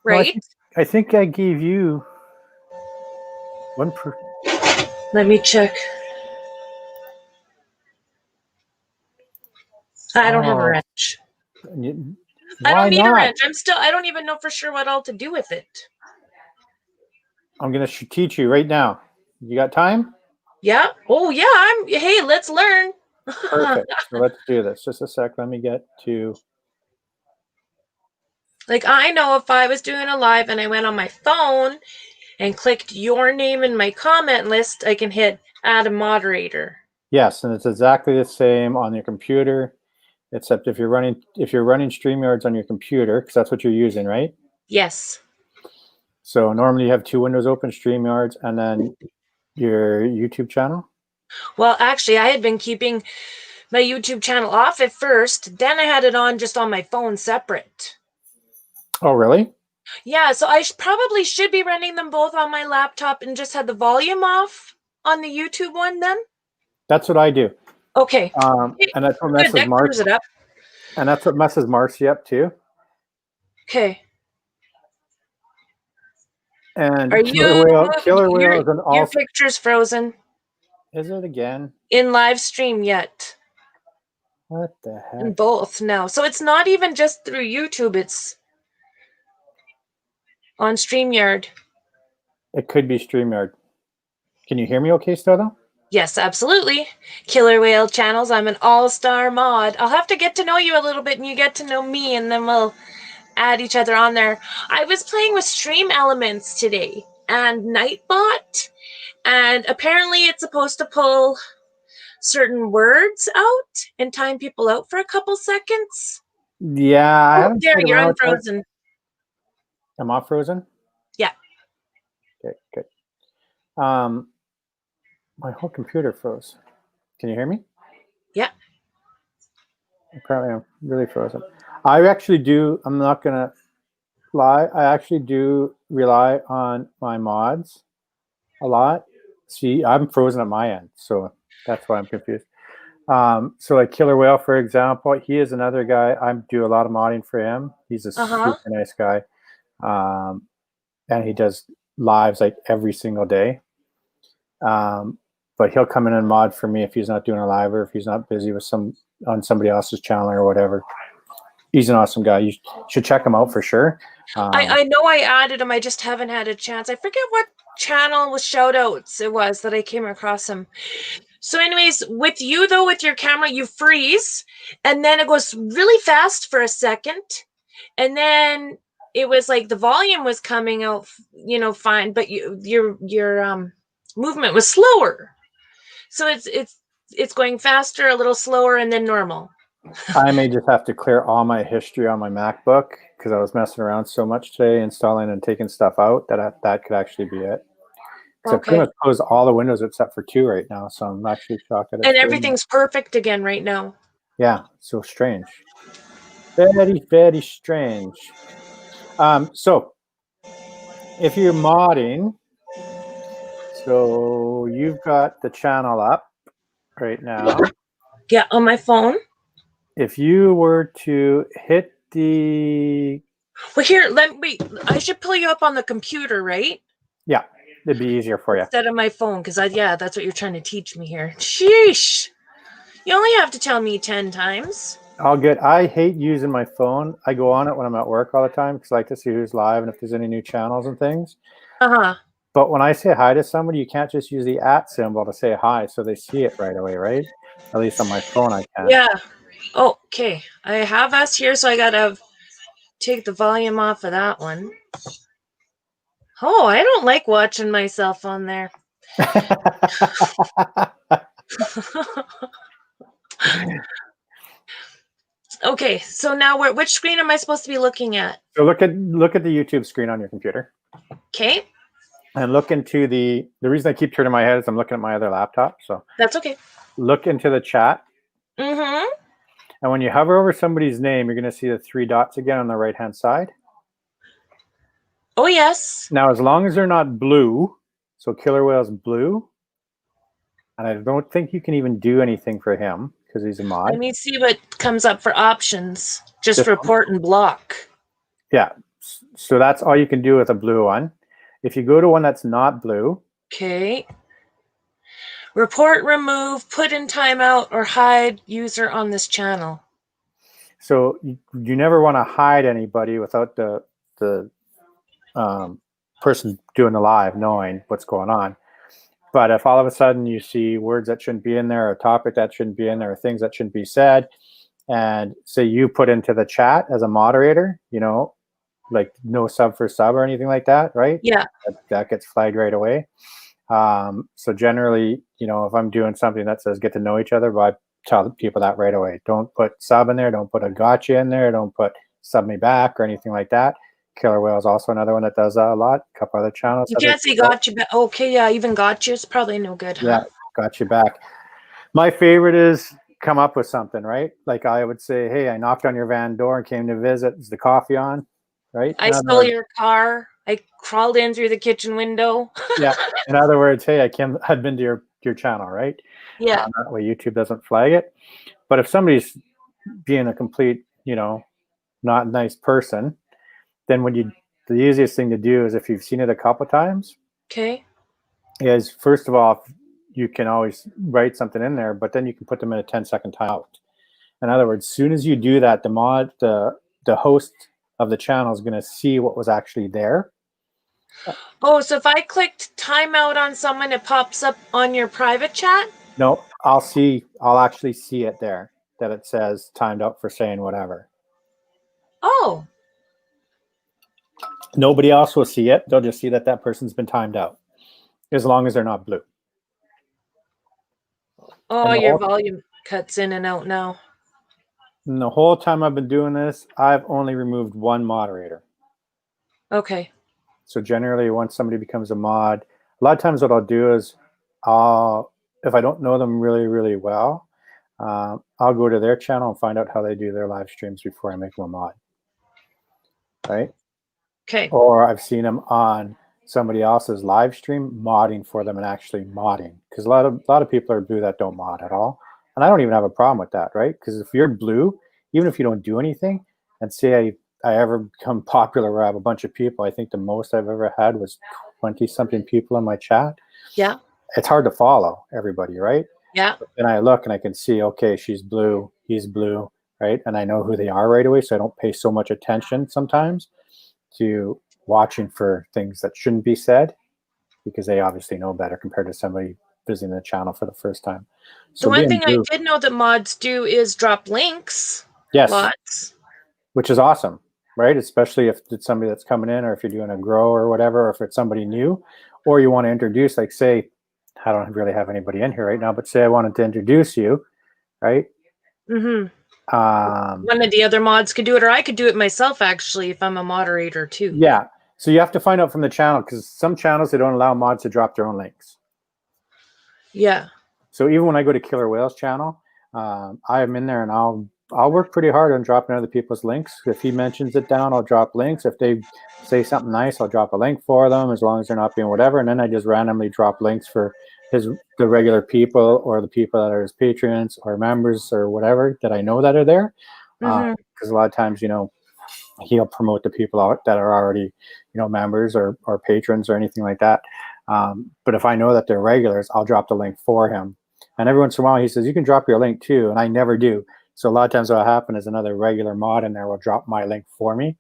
right? Well, I think I gave you one. Let me check. I don't have a wrench. I don't need a wrench. I don't even know for sure what all to do with it. I'm going to teach you right now. You got time? Yeah. Oh, yeah. Hey, let's learn. Perfect. So let's do this. Just a sec. Let me get to. Like, I know if I was doing a live and I went on my phone and clicked your name in my comment list, I can hit add a moderator. Yes, and it's exactly the same on your computer, except if you're running StreamYards on your computer, because that's what you're using, right? Yes. So normally you have 2 windows open, StreamYards, and then your YouTube channel. Well, actually, I had been keeping my YouTube channel off at first. Then I had it on just on my phone separate. Oh, really? Yeah, so I probably should be running them both on my laptop and just had the volume off. on the YouTube one then? That's what I do. Okay. And that's what Good, messes that clears it up. And that's what messes Marcy up too. Okay. And Are Killer Whale is an your also. picture's frozen Is it again? in live stream yet? What the In heck? both now. So it's not even just through YouTube, it's on StreamYard. It could be StreamYard. Can you hear me okay still though? Yes, absolutely. Killer Whale Channels. I'm an all-star mod. I'll have to get to know you a little bit and you get to know me, and then we'll add each other on there. I was playing with Stream Elements today and Nightbot, and apparently it's supposed to pull certain words out and time people out for a couple seconds. Yeah, I haven't There, played you're around with that. unfrozen. Am I frozen? Yeah. Okay, good. My whole computer froze. Can you hear me? Yeah. Apparently I'm really frozen. I actually do, I'm not going to lie, I actually do rely on my mods a lot. See, I'm frozen at my end, so that's why I'm confused. So like Killer Whale, for example, he is another guy. I do a lot of modding for him. He's a super nice guy. And he does lives like every single day. But he'll come in and mod for me if he's not doing a live or if he's not busy with on somebody else's channel or whatever. He's an awesome guy. You should check him out for sure. I know I added him. I just haven't had a chance. I forget what channel with shoutouts it was that I came across him. So anyways, with you though, with your camera, you freeze and then it goes really fast for a second. And then it was like the volume was coming out, fine, but your movement was slower. So it's going faster, a little slower, and then normal. I may just have to clear all my history on my MacBook because I was messing around so much today, installing and taking stuff out that could actually be it. Because I pretty much closed all the windows except for 2 right now, so I'm actually shocked at it. And everything's perfect again right now. Yeah, so strange. Very, very strange. So if you're modding, so you've got the channel up right now. Yeah, on my phone. If you were to hit the... Well, here, I should pull you up on the computer, right? Yeah, it'd be easier for you. Instead of my phone, because that's what you're trying to teach me here. Sheesh. You only have to tell me 10 times. All good. I hate using my phone. I go on it when I'm at work all the time because I like to see who's live and if there's any new channels and things. But when I say hi to somebody, you can't just use the @ symbol to say hi, so they see it right away, right? At least on my phone, I can. Yeah. Okay. I have us here, so I gotta take the volume off of that one. Oh, I don't like watching myself on there. Okay, so now which screen am I supposed to be looking at? So look at the YouTube screen on your computer. Okay. And look into the reason I keep turning my head is I'm looking at my other laptop. So that's okay. Look into the chat. Mm-hmm. And when you hover over somebody's name, you're going to see the 3 dots again on the right-hand side. Oh, yes. Now, as long as they're not blue, so Killer Whale's blue, and I don't think you can even do anything for him because he's a mod. Let me see what comes up for options. Just report and block. Yeah. So that's all you can do with a blue one. If you go to one that's not blue. Okay. Report, remove, put in timeout, or hide user on this channel. So you never want to hide anybody without the person doing the live knowing what's going on. But if all of a sudden you see words that shouldn't be in there, or a topic that shouldn't be in there, or things that shouldn't be said, and say you put into the chat as a moderator, like no sub for sub or anything like that, right? Yeah. That gets flagged right away. So generally, if I'm doing something that says get to know each other, I tell people that right away. Don't put sub in there. Don't put a gotcha in there. Don't put sub me back or anything like that. Killer Whale is also another one that does that a lot. A couple other channels. You can't say gotcha back. Okay, yeah, even gotcha's probably no good, huh? Yeah, got you back. My favorite is come up with something, right? Like I would say, hey, I knocked on your van door and came to visit. Is the coffee on? Right? I stole your car. I crawled in through the kitchen window. Yeah. In other words, hey, I'd been to your channel, right? Yeah. That way YouTube doesn't flag it. But if somebody's being a complete, not nice person, then the easiest thing to do is, if you've seen it a couple times, Okay. is first of all, you can always write something in there, but then you can put them in a 10-second timeout. In other words, as soon as you do that, the host of the channel is going to see what was actually there. Oh, so if I clicked timeout on someone, it pops up on your private chat? No, I'll actually see it there, that it says timed out for saying whatever. Oh. Nobody else will see it. They'll just see that person's been timed out, as long as they're not blue. Oh, And your volume cuts in and out now. the whole time I've been doing this, I've only removed one moderator. Okay. So generally, once somebody becomes a mod, a lot of times what I'll do is, if I don't know them really, really well, I'll go to their channel and find out how they do their live streams before I make them a mod. Right? Okay. Or I've seen them on somebody else's live stream modding for them and actually modding, because a lot of people are blue that don't mod at all, and I don't even have a problem with that, right? Because if you're blue, even if you don't do anything, and say I ever become popular where I have a bunch of people, I think the most I've ever had was 20 something people in my chat. Yeah. It's hard to follow everybody, right? Yeah. And I look and I can see, okay, she's blue, he's blue, right? And I know who they are right away, so I don't pay so much attention sometimes to watching for things that shouldn't be said, because they obviously know better compared to somebody visiting the channel for the first time. The So one being thing I blue, did know that mods do is drop links. yes, Lots. which is awesome, right? Especially if it's somebody that's coming in, or if you're doing a grow or whatever, or if it's somebody new, or you want to introduce, like, say, I don't really have anybody in here right now, but say I wanted to introduce you, right? Mm-hmm. One of the other mods could do it, or I could do it myself, actually, if I'm a moderator too. Yeah. So you have to find out from the channel, because some channels, they don't allow mods to drop their own links. Yeah. So even when I go to Killer Whale's channel, I am in there and I'll work pretty hard on dropping other people's links. If he mentions it down, I'll drop links. If they say something nice, I'll drop a link for them, as long as they're not being whatever. And then I just randomly drop links for the regular people, or the people that are his patrons or members or whatever that I know that are there. Because a lot of times, he'll promote the people out that are already, members or patrons or anything like that. But if I know that they're regulars, I'll drop the link for him. And every once in a while, he says, you can drop your link too. And I never do. So a lot of times what will happen is another regular mod in there will drop my link for me,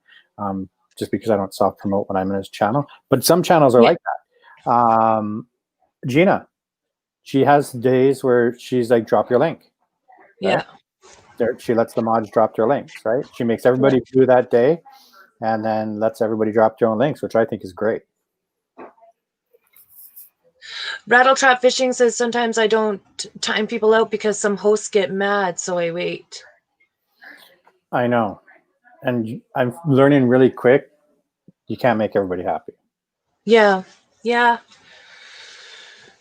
just because I don't self-promote when I'm in his channel. But some channels are like that. Gina, she has days where she's like, drop your link. Right? Yeah. She lets the mods drop their links, right? She makes everybody do that day, and then lets everybody drop their own links, which I think is great. Rattletrap Fishing says sometimes I don't time people out because some hosts get mad, so I wait. I know. And I'm learning really quick, you can't make everybody happy. Yeah. Yeah.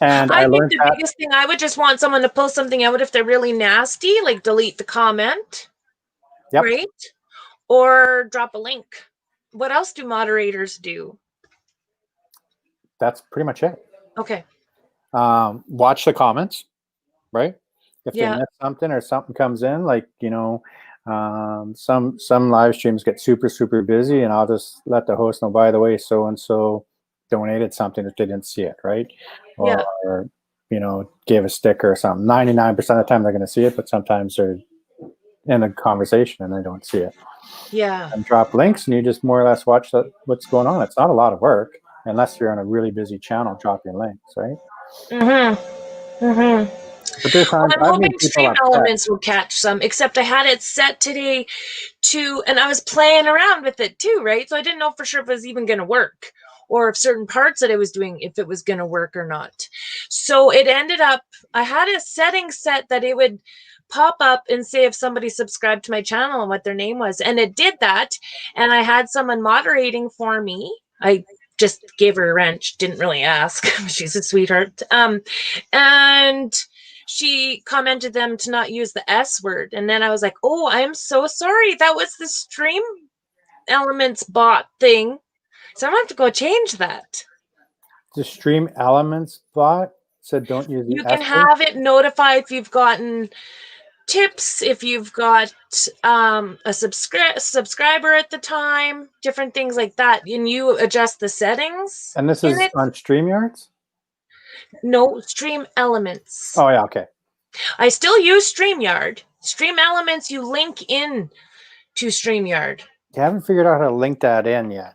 And I I think learned the that. biggest thing, I would just want someone to post something out if they're really nasty, like delete the comment. Yep. Right? Or drop a link. What else do moderators do? That's pretty much it. Okay. Watch the comments, right? If they Yeah. miss something or something comes in, like, some live streams get super, super busy, and I'll just let the host know, by the way, so-and-so donated something if they didn't see it, right? Yeah. Or, gave a sticker or something. 99% of the time they're going to see it, but sometimes they're in a conversation and they don't see it. Yeah. And drop links, and you just more or less watch what's going on. It's not a lot of work, unless you're on a really busy channel dropping links, right? Mm-hmm. Mm-hmm. But there's Well, times I'm I've hoping made people Stream upset. Elements will catch some, except I had it set today and I was playing around with it too, right? So I didn't know for sure if it was even going to work, or if certain parts that I was doing, if it was going to work or not. So it ended up, I had a setting set that it would pop up and say if somebody subscribed to my channel and what their name was. And it did that. And I had someone moderating for me. I just gave her a wrench, didn't really ask. She's a sweetheart. And she commented them to not use the S word. And then I was like, oh, I'm so sorry. That was the Stream Elements bot thing. So I'm going to have to go change that. The Stream Elements bot said don't use the You can S word. have it notify if you've gotten tips, if you've got a subscriber at the time, different things like that. And you adjust the settings And this in is it. on StreamYards? No, Stream Elements. Oh, yeah, okay. I still use StreamYard. Stream Elements, you link in to StreamYard. You haven't figured out how to link that in yet.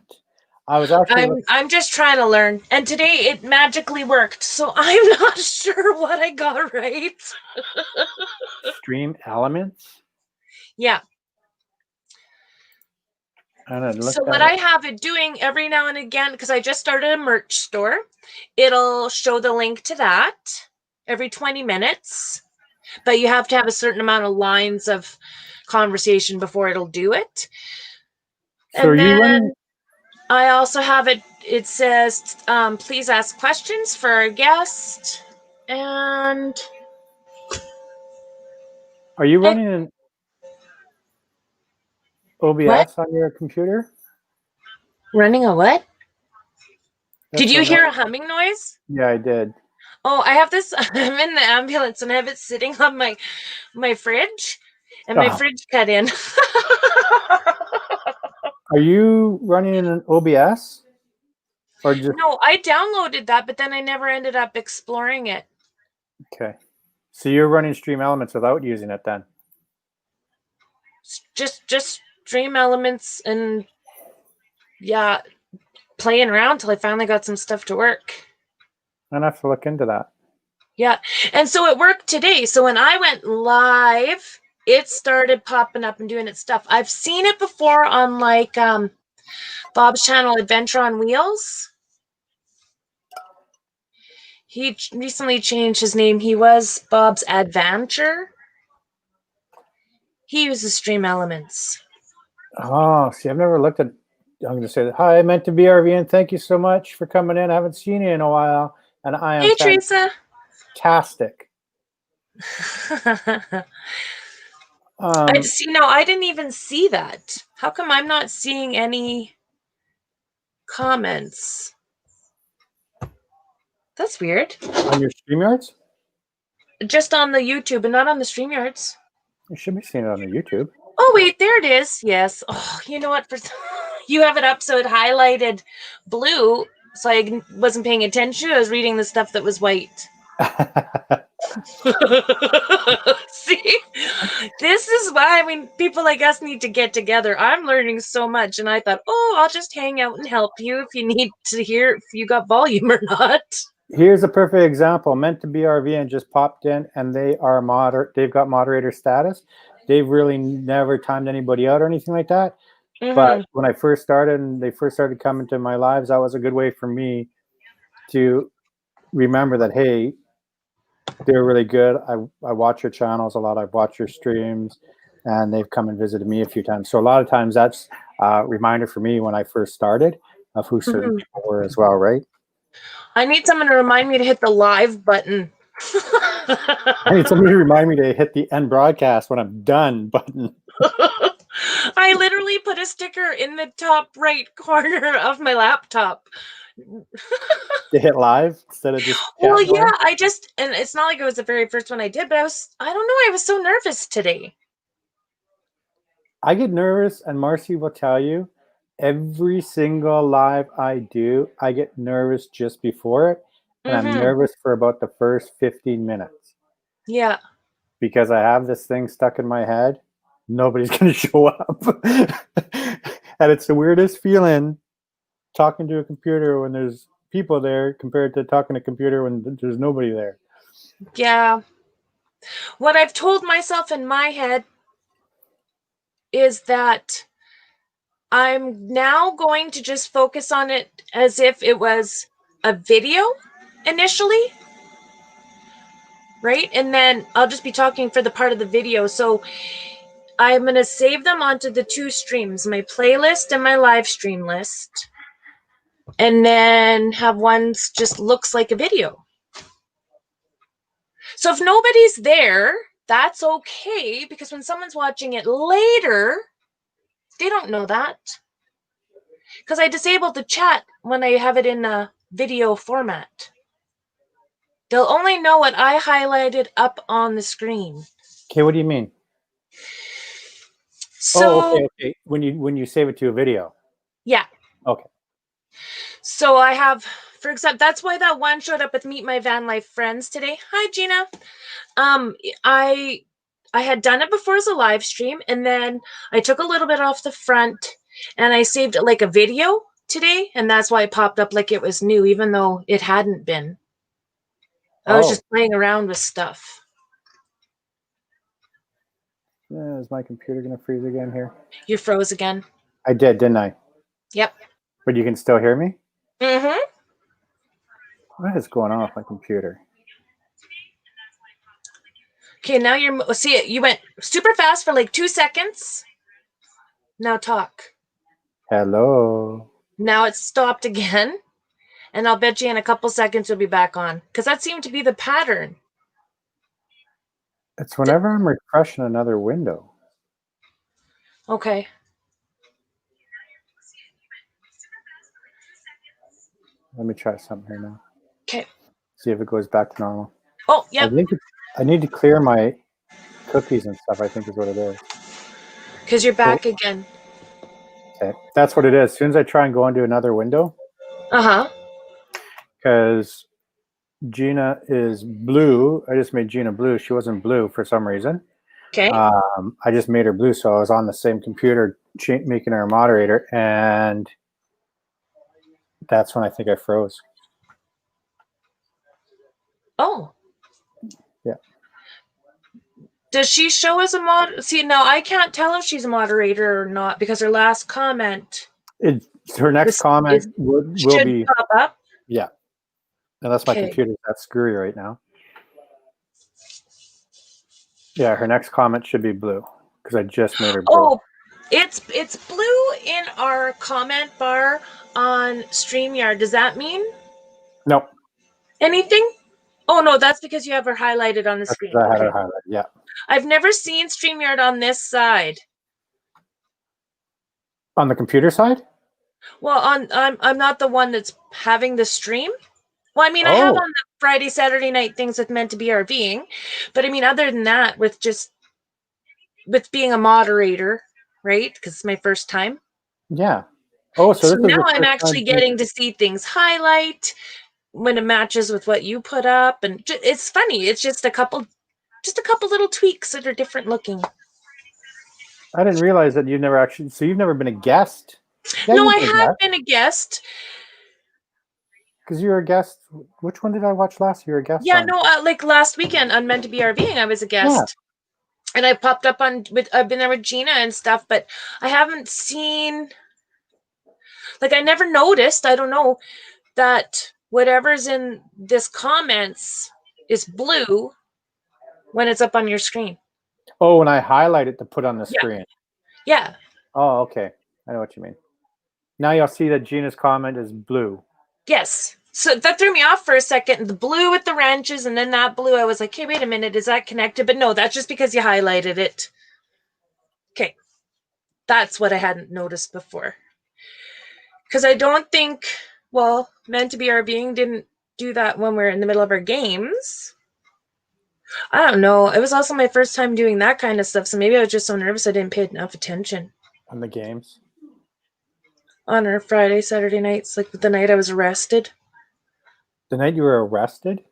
I was actually I'm just trying to learn. And today it magically worked. So I'm not sure what I got right. Stream Elements, Yeah. and I looked So at what it. I have it doing every now and again, because I just started a merch store, it'll show the link to that every 20 minutes. But you have to have a certain amount of lines of conversation before it'll do it. So are And you running? then I also have it, it says, please ask questions for our guest. And Are you running an what? OBS on your computer? Running a what? Did That's you a hear noise. a humming noise? Yeah, I did. Oh, I have this. I'm in the ambulance and I have it sitting on my fridge, and my Oh, fridge cut in. are you running an OBS or just No, I downloaded that, but then I never ended up exploring it. okay? So you're running Stream Elements without using it then? Just Stream Elements and yeah, playing around till I finally got some stuff to work. I'd have to look into that. Yeah, and so it worked today. So when I went live, it started popping up and doing its stuff. I've seen it before on like Bob's channel, Adventure on Wheels. He recently changed his name. He was Bob's Adventure. He uses Stream Elements. Oh, see, I've never looked at. I'm going to say that. Hi, I meant to be RVN. Thank you so much for coming in. I haven't seen you in a while, and I am Hey, Teresa. fantastic. I see. No, I didn't even see that. How come I'm not seeing any comments? That's weird. On your StreamYards? Just on the YouTube and not on the StreamYards. You should be seeing it on the YouTube. Oh, wait, there it is. Yes. Oh, you know what? You have it up so it highlighted blue, so I wasn't paying attention. I was reading the stuff that was white. See, this is why, I mean, people like us need to get together. I'm learning so much, and I thought, oh, I'll just hang out and help you if you need to hear if you got volume or not. Here's a perfect example. Meant to be RVN just popped in, and they are they've got moderator status. They've really never timed anybody out or anything like that. But when I first started and they first started coming to my lives, that was a good way for me to remember that, hey, they're really good. I watch your channels a lot. I've watched your streams, and they've come and visited me a few times. So a lot of times that's a reminder for me when I first started of who certain people were as well, right? I need someone to remind me to hit the live button. I need somebody to remind me to hit the end broadcast when I'm done button. I literally put a sticker in the top right corner of my laptop. To hit live instead of just Well, chat. yeah, and it's not like it was the very first one I did, but I don't know, I was so nervous today. I get nervous, and Marcy will tell you, every single live I do, I get nervous just before it, and I'm nervous for about the first 15 minutes. Yeah. Because I have this thing stuck in my head. Nobody's going to show up. And it's the weirdest feeling talking to a computer when there's people there compared to talking to a computer when there's nobody there. Yeah. What I've told myself in my head is that I'm now going to just focus on it as if it was a video initially, right? And then I'll just be talking for the part of the video. So I'm going to save them onto the two streams, my playlist and my live stream list, and then have one just looks like a video. So if nobody's there, that's okay, because when someone's watching it later, they don't know that. Because I disabled the chat when I have it in a video format. They'll only know what I highlighted up on the screen. Okay, what do you mean? So, okay. When you save it to a video. yeah. Okay. So I have, for example, that's why that one showed up with Meet My Van Life Friends today. Hi, Gina. I had done it before as a live stream, and then I took a little bit off the front, and I saved it like a video today, and that's why it popped up like it was new, even though it hadn't been. I was just playing around with stuff. Yeah, is my computer going to freeze again here? You froze again. I did, didn't I? Yep. But you can still hear me? Mm-hmm. What is going on with my computer? Okay, now you went super fast for like 2 seconds. Now talk. Hello. Now it's stopped again. And I'll bet you in a couple seconds you'll be back on. Because that seemed to be the pattern. It's whenever I'm refreshing another window. Okay. Let me try something here now. Okay. See if it goes back to normal. Oh, yeah. I need to clear my cookies and stuff, I think is what it is. Because you're back again. Okay. That's what it is. As soon as I try and go into another window. Uh-huh. Because Gina is blue. I just made Gina blue. She wasn't blue for some reason. Okay. I just made her blue, so I was on the same computer making her a moderator, and that's when I think I froze. Oh. Yeah. Does she show as a mod? See, now I can't tell if she's a moderator or not because her last comment. Her next comment will be pop up. Yeah. Unless my computer's that screwy right now. Yeah, her next comment should be blue because I just made her blue. Oh, it's blue in our comment bar on StreamYard. Does that mean? Nope. Anything? Oh, no, that's because you have her highlighted on the screen. I had her highlighted, yeah. I've never seen StreamYard on this side. On the computer side? Well, I'm not the one that's having the stream. Well, I mean, I have on the Friday, Saturday night things that's meant to be RVing, but I mean, other than that, with being a moderator, right? Because it's my first time. Yeah. Oh, so this now I'm actually getting to see things highlight when it matches with what you put up, and it's funny. It's just a couple little tweaks that are different looking. I didn't realize that you've never actually. So you've never been a guest? Yeah, no, I have been a guest. Because you're a guest. Which one did I watch last? You're a guest. Yeah, no, like last weekend on Meant to Be RVing, I was a guest. Yeah. And I popped up I've been there with Gina and stuff, but I haven't seen, like, I never noticed, I don't know, that whatever's in this comments is blue when it's up on your screen. Oh, when I highlight it to put on the screen. Yeah. Oh, okay. I know what you mean. Now you'll see that Gina's comment is blue. Yes. So that threw me off for a second. The blue with the wrenches and then that blue, I was like, hey, wait a minute, is that connected? But no, that's just because you highlighted it. Okay. That's what I hadn't noticed before. Because I don't think, well, Meant to Be RVing didn't do that when we're in the middle of our games. I don't know. It was also my first time doing that kind of stuff, so maybe I was just so nervous I didn't pay enough attention. On the games? On our Friday, Saturday nights, like the night I was arrested. The night you were arrested?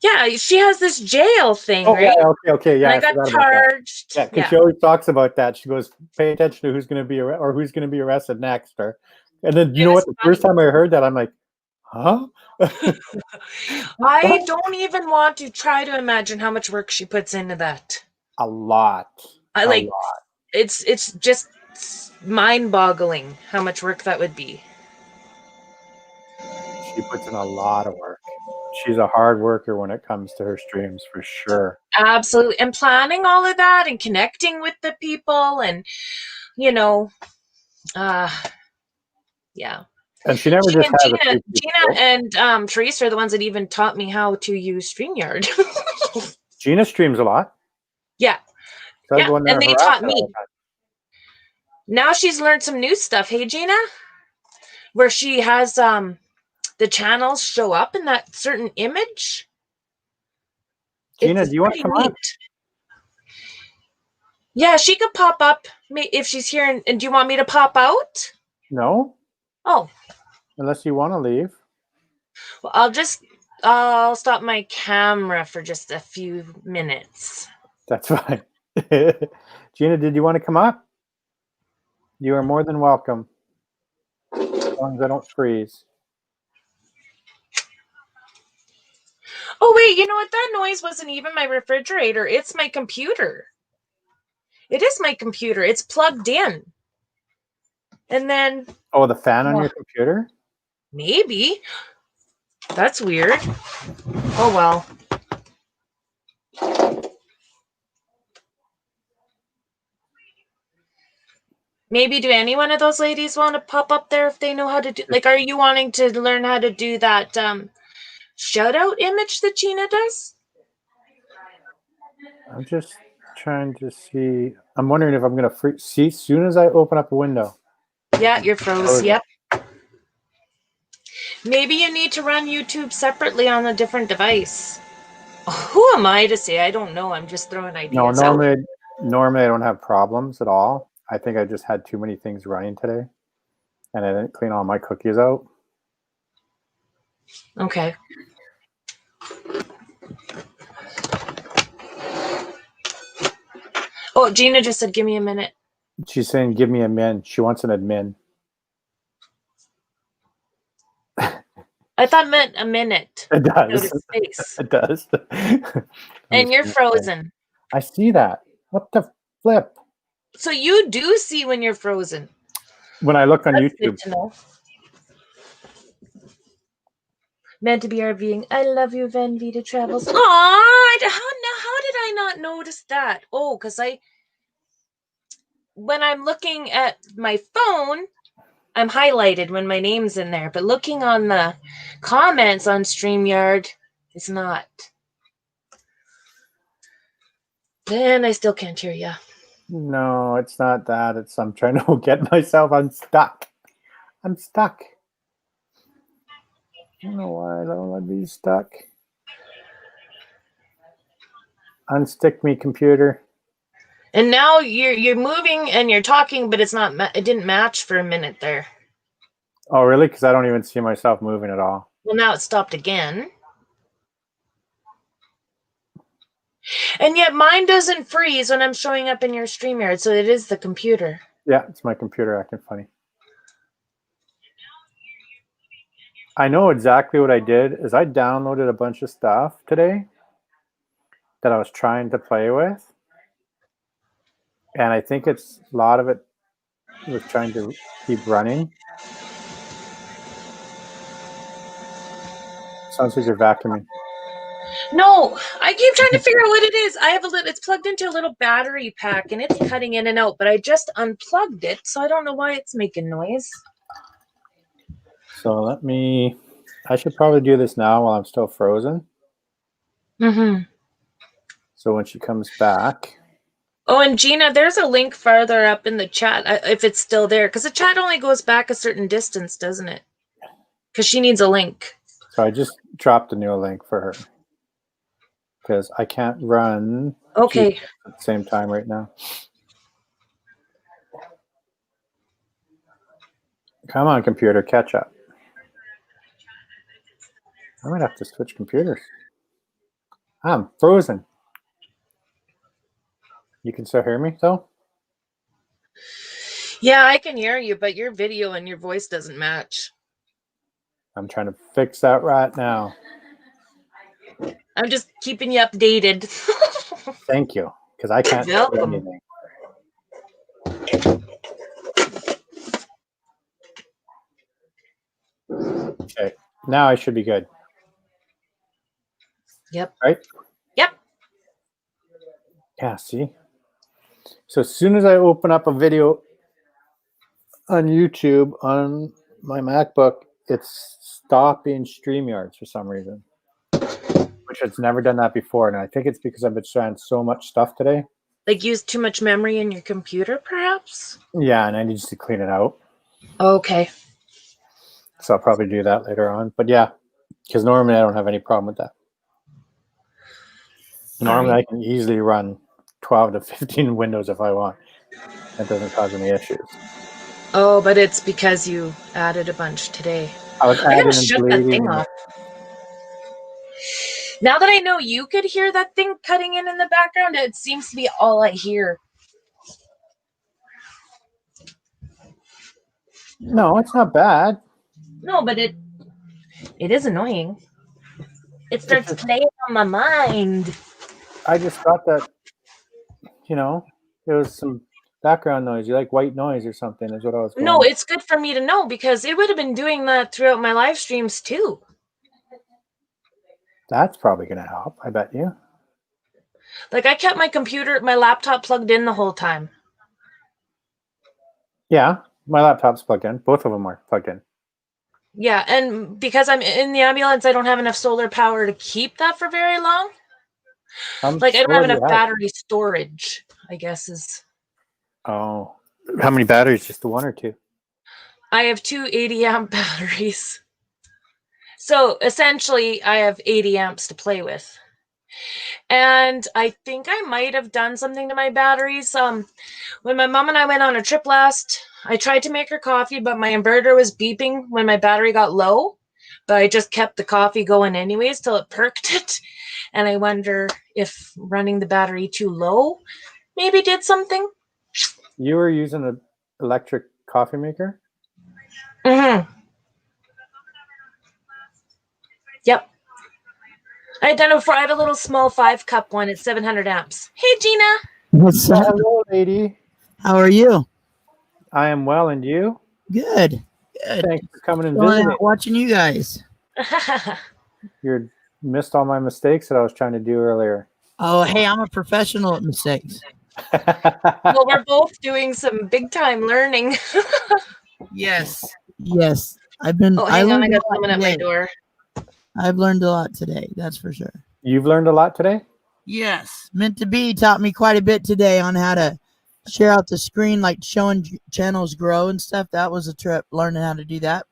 Yeah, she has this jail thing, right? Yeah, okay, yeah. And I got charged. Yeah, because she always talks about that. She goes, pay attention to who's going to be arrested next. And then you know what? The first time I heard that, I'm like, huh? I don't even want to try to imagine how much work she puts into that. A lot. It's just mind-boggling how much work that would be. She puts in a lot of work. She's a hard worker when it comes to her streams, for sure. Absolutely. And planning all of that and connecting with the people and, yeah. And she never just has Gina and Teresa are the ones that even taught me how to use StreamYard. Gina streams a lot. Yeah. And they taught me. Now she's learned some new stuff. Hey, Gina? where she has the channels show up in that certain image. Gina, It's do you want to pretty come on? neat. Yeah, she could pop up if she's here. And do you want me to pop out? No, Oh, unless you want to leave. well, I'll stop my camera for just a few minutes. That's fine. Gina, did you want to come up? You are more than welcome. As long as I don't freeze. Oh, wait, you know what? That noise wasn't even my refrigerator. It's my computer. It is my computer. It's plugged in. And then... Oh, the fan on your computer? Maybe. That's weird. Oh, well. Maybe do any one of those ladies want to pop up there if they know how to do... Like, are you wanting to learn how to do that shoutout image that Gina does? I'm just trying to see. I'm wondering if I'm going to freeze. See, as soon as I open up a window. Yeah, you're froze. Yep. Maybe you need to run YouTube separately on a different device. Who am I to say? I don't know. I'm just throwing ideas No, out. normally I don't have problems at all. I think I just had too many things running today, and I didn't clean all my cookies out. Okay. Oh, Gina just said, give me a minute. She's saying, give me a min. She wants an admin. I thought meant a minute. It does. Space. It does. And you're frozen. I see that. What the flip? So you do see when you're frozen. When I look on That's YouTube. good to know. Meant to be RVing. I love you, Vida Travels. Aww, how did I not notice that? Oh, because when I'm looking at my phone, I'm highlighted when my name's in there. But looking on the comments on StreamYard, it's not. Then I still can't hear you. No, it's not that. It's I'm trying to get myself unstuck. I'm stuck. I don't know why I don't want to be stuck. Unstick me, computer. And now you're moving and you're talking, but it's not. It didn't match for a minute there. Oh, really? Because I don't even see myself moving at all. Well, now it stopped again. And yet mine doesn't freeze when I'm showing up in your StreamYard, so it is the computer. Yeah, it's my computer acting funny. I know exactly what I did is I downloaded a bunch of stuff today that I was trying to play with. And I think a lot of it was trying to keep running. Sounds like you're vacuuming. No, I keep trying to figure out what it is. I have it's plugged into a little battery pack and it's cutting in and out, but I just unplugged it, so I don't know why it's making noise. So I should probably do this now while I'm still frozen. Mm-hmm. So when she comes back. Oh, and Gina, there's a link farther up in the chat, if it's still there, because the chat only goes back a certain distance, doesn't it? Because she needs a link. So I just dropped a new link for her. Because I can't run okay at the same time right now. Come on, computer, catch up. I might have to switch computers. I'm frozen. You can still hear me, though? Yeah, I can hear you, but your video and your voice doesn't match. I'm trying to fix that right now. I'm just keeping you updated. Thank you, because I can't do anything. Okay, now I should be good. Yep. Right? Yep. Yeah, see? So as soon as I open up a video on YouTube on my MacBook, it's stopping StreamYard for some reason. Which it's never done that before, and I think it's because I've been trying so much stuff today. Like used too much memory in your computer, perhaps? Yeah, and I need to clean it out. Okay. So I'll probably do that later on. But yeah, because normally I don't have any problem with that. Normally I can easily run 12 to 15 windows if I want. That doesn't cause any issues. Oh, but it's because you added a bunch today. I was I gotta adding and shut that thing deleting. off. Now that I know you could hear that thing cutting in the background, it seems to be all I hear. No, it's not bad. No, but it is annoying. It starts playing on my mind. I just thought that, there was some background noise. You like white noise or something is what I was going. No, it's good for me to know because it would have been doing that throughout my live streams too. That's probably going to help, I bet you. Like I kept my laptop plugged in the whole time. Yeah, my laptop's plugged in. Both of them are plugged in. Yeah, and because I'm in the ambulance, I don't have enough solar power to keep that for very long. I don't have enough battery storage, I guess is. Oh, how many batteries? Just the one or two? I have 2 80-amp batteries. So essentially, I have 80 amps to play with. And I think I might have done something to my batteries. When my mom and I went on a trip last, I tried to make her coffee, but my inverter was beeping when my battery got low. But I just kept the coffee going anyways till it perked it. And I wonder if running the battery too low maybe did something. You were using an electric coffee maker? Mm-hmm. Yep. I had done it before. I have a little small 5-cup one. It's 700 amps. Hey, Gina. What's up? Hello, lady. How are you? I am well, and you? Good. Good. Thanks for coming and visiting. Watching you guys. You missed all my mistakes that I was trying to do earlier. Oh, hey, I'm a professional at mistakes. Well, we're both doing some big time learning. Yes. Yes. I've been. Oh, hang on. I got someone at my door. I've learned a lot today. That's for sure. You've learned a lot today? Yes. Meant to be taught me quite a bit today on how to share out the screen, like showing channels grow and stuff. That was a trip, learning how to do that.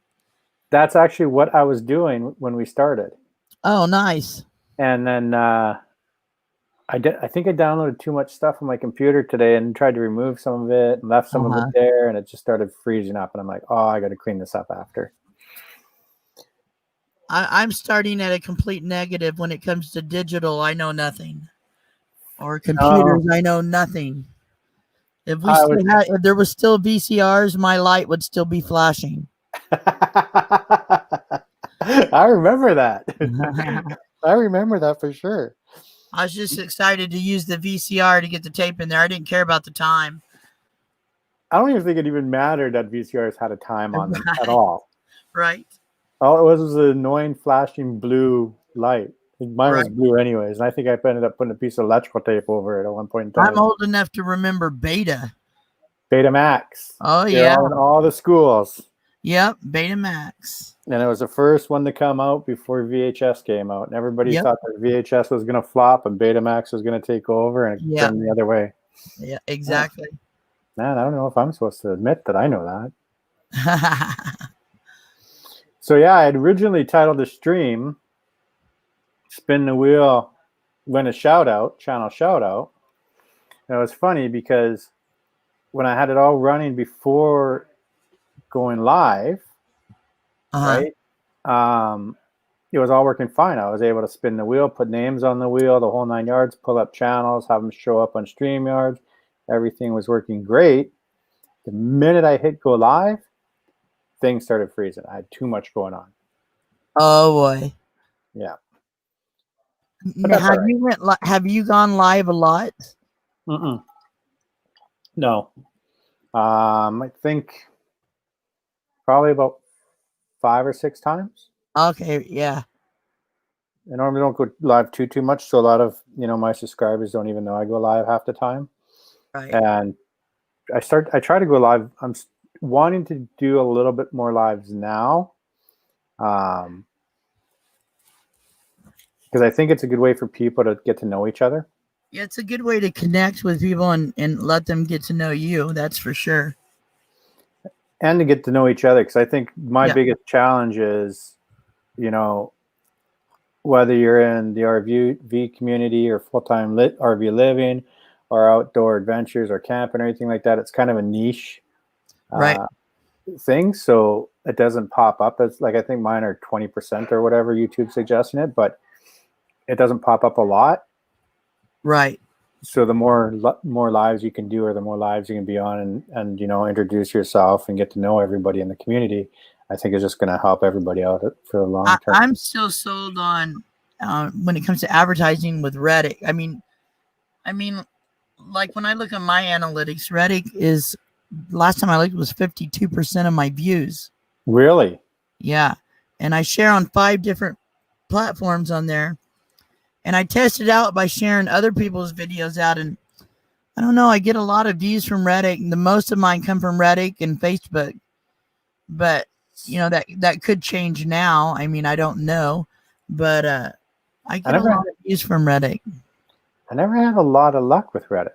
That's actually what I was doing when we started. Oh, nice. And then I think I downloaded too much stuff on my computer today and tried to remove some of it and left some of it there, and it just started freezing up. And I'm like, oh, I got to clean this up after. I'm starting at a complete negative when it comes to digital. I know nothing. Or computers, I know nothing. If there was still VCRs, my light would still be flashing. I remember that. I remember that for sure. I was just excited to use the VCR to get the tape in there. I didn't care about the time. I don't even think it even mattered that VCRs had a time on them at all. Right. All it was an annoying flashing blue light. Mine was blue anyways, and I think I ended up putting a piece of electrical tape over it at one point in time. I'm old enough to remember Beta. Betamax. Oh, yeah. In all the schools. Yep, Betamax. And it was the first one to come out before VHS came out. And everybody thought that VHS was going to flop and Betamax was going to take over, and it turned the other way. Yeah, exactly. Man, I don't know if I'm supposed to admit that I know that. So, yeah, I had originally titled the stream Spin the Wheel, Win a Shoutout, Channel Shoutout. And it was funny because when I had it all running before going live, right? It was all working fine. I was able to spin the wheel, put names on the wheel, the whole 9 yards, pull up channels, have them show up on StreamYard. Everything was working great. The minute I hit go live, things started freezing. I had too much going on. Oh boy. Yeah. Now, have you gone live a lot? No. I think probably about 5 or 6 times. Okay, yeah. I normally don't go live too much, so a lot of my subscribers don't even know I go live half the time. Right. And I try to go live. I'm wanting to do a little bit more lives now, because I think it's a good way for people to get to know each other. Yeah, it's a good way to connect with people and let them get to know you. That's for sure. and to get to know each other. Because I think my Yeah. biggest challenge is, you know, whether you're in the RV community or full-time RV living or outdoor adventures or camping or anything like that, it's kind of a niche Right. thing. So it doesn't pop up as like, I think mine are 20% or whatever YouTube suggesting it, but it doesn't pop up a lot. Right. So the more lives you can do, or the more lives you can be on, and you know, introduce yourself and get to know everybody in the community, I think is just going to help everybody out for the long term. I'm still sold on when it comes to advertising with Reddit. I mean, like when I look at my analytics, Reddit is, last time I looked, was 52% of my views. Really? Yeah. And I share on 5 different platforms on there. And I test it out by sharing other people's videos out. And I don't know, I get a lot of views from Reddit. And the most of mine come from Reddit and Facebook. But, you know, that could change now. I mean, I don't know. But I get a lot of views from Reddit. I never had a lot of luck with Reddit.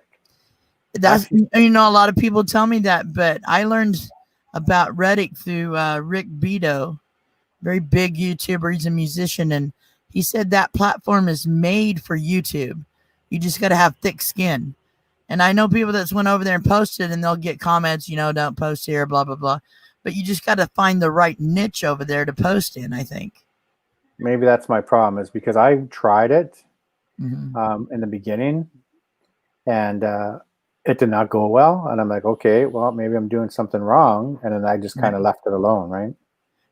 That's, you know, a lot of people tell me that. But I learned about Reddit through Rick Beto, very big YouTuber. He's a musician, and he said that platform is made for YouTube. You just got to have thick skin. And I know people that's went over there and posted, and they'll get comments, you know, don't post here, blah, blah, blah. But you just got to find the right niche over there to post in, I think. Maybe that's my problem, is because I tried it Mm-hmm. in the beginning, and it did not go well. And I'm like, okay, well, maybe I'm doing something wrong. And then I just kind of left it alone, right?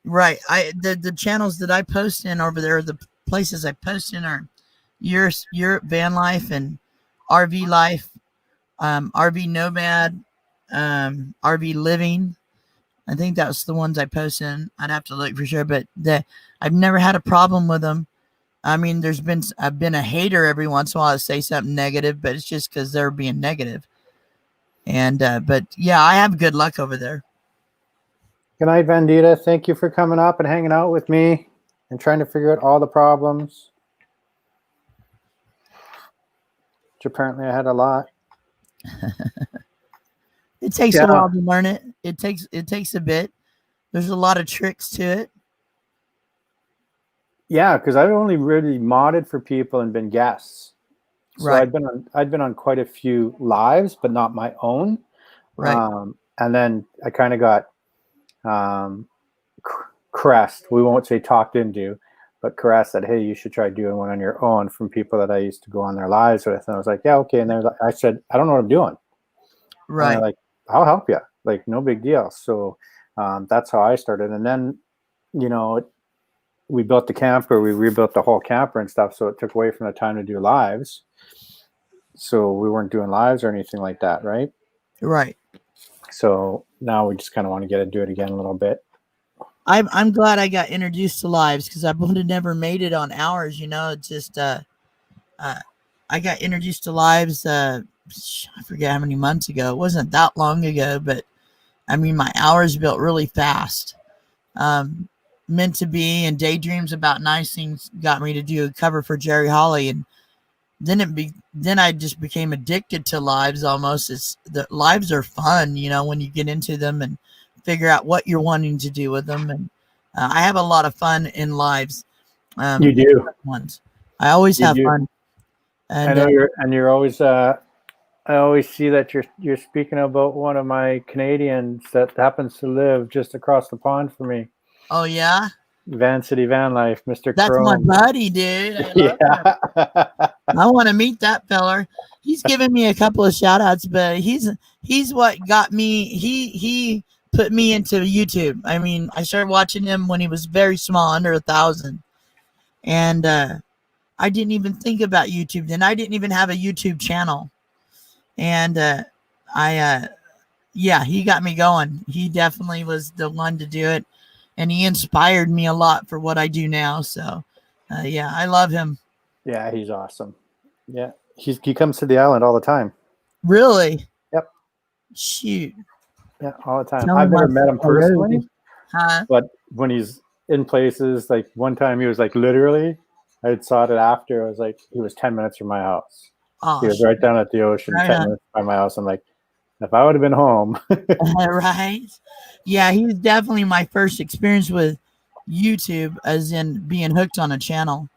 Right. The channels that I post in over there, the places I post in are Europe Van Life and RV Life, RV Nomad, RV Living. I think that's the ones I post in. I'd have to look for sure, but I've never had a problem with them. I mean, I've been a hater every once in a while to say something negative, but it's just because they're being negative. And but yeah, I have good luck over there. Good night, Vandita. Thank you for coming up and hanging out with me and trying to figure out all the problems. Which apparently I had a lot. It takes a while to learn it. It takes a bit. There's a lot of tricks to it. Yeah, because I've only really modded for people and been guests. So Right. I've been on quite a few lives, but not my own. Right. And then I kind of got caressed. We won't say talked into, but caressed that, hey, you should try doing one on your own, from people that I used to go on their lives with. And I was like, yeah, okay. And I said, I don't know what I'm doing. Right. And they're like, I'll help you. Like, no big deal. So that's how I started. And then, you know, we built the camper, we rebuilt the whole camper and stuff. So it took away from the time to do lives. So we weren't doing lives or anything like that. Right. Right. So now we just kind of want to get to do it again a little bit. I'm glad I got introduced to lives, because I would have never made it on ours. You know, it's just I got introduced to lives. I forget how many months ago. It wasn't that long ago, but I mean, my hours built really fast. Meant to Be and Daydreams About Nice Things got me to do a cover for Jerry Holly, and then I just became addicted to lives almost. The lives are fun, you know, when you get into them and figure out what you're wanting to do with them. And I have a lot of fun in lives. You do. Ones. I always have fun. I And know you're always I always see that you're speaking about one of my Canadians that happens to live just across the pond from me. Oh yeah, Van City Van Life, Mr. that's Chrome. my buddy, dude. I love him. I want to meet that feller. He's given me a couple of shout outs, but he's what got me. He put me into YouTube. I mean, I started watching him when he was very small, under 1,000, and I didn't even think about YouTube then. I didn't even have a YouTube channel, and yeah, he got me going. He definitely was the one to do it, and he inspired me a lot for what I do now. So, yeah, I love him. Yeah, he's awesome. Yeah, he comes to the island all the time. Really? Yep. Shoot. Yeah, all the time. I've never met him personally, but when he's in places, like one time he was like, literally, I had saw it after. I was like, he was 10 minutes from my house. Oh, he was right down at the ocean, right 10 minutes by my house. I'm like, If I would have been home. Right? Yeah, he's definitely my first experience with YouTube, as in being hooked on a channel.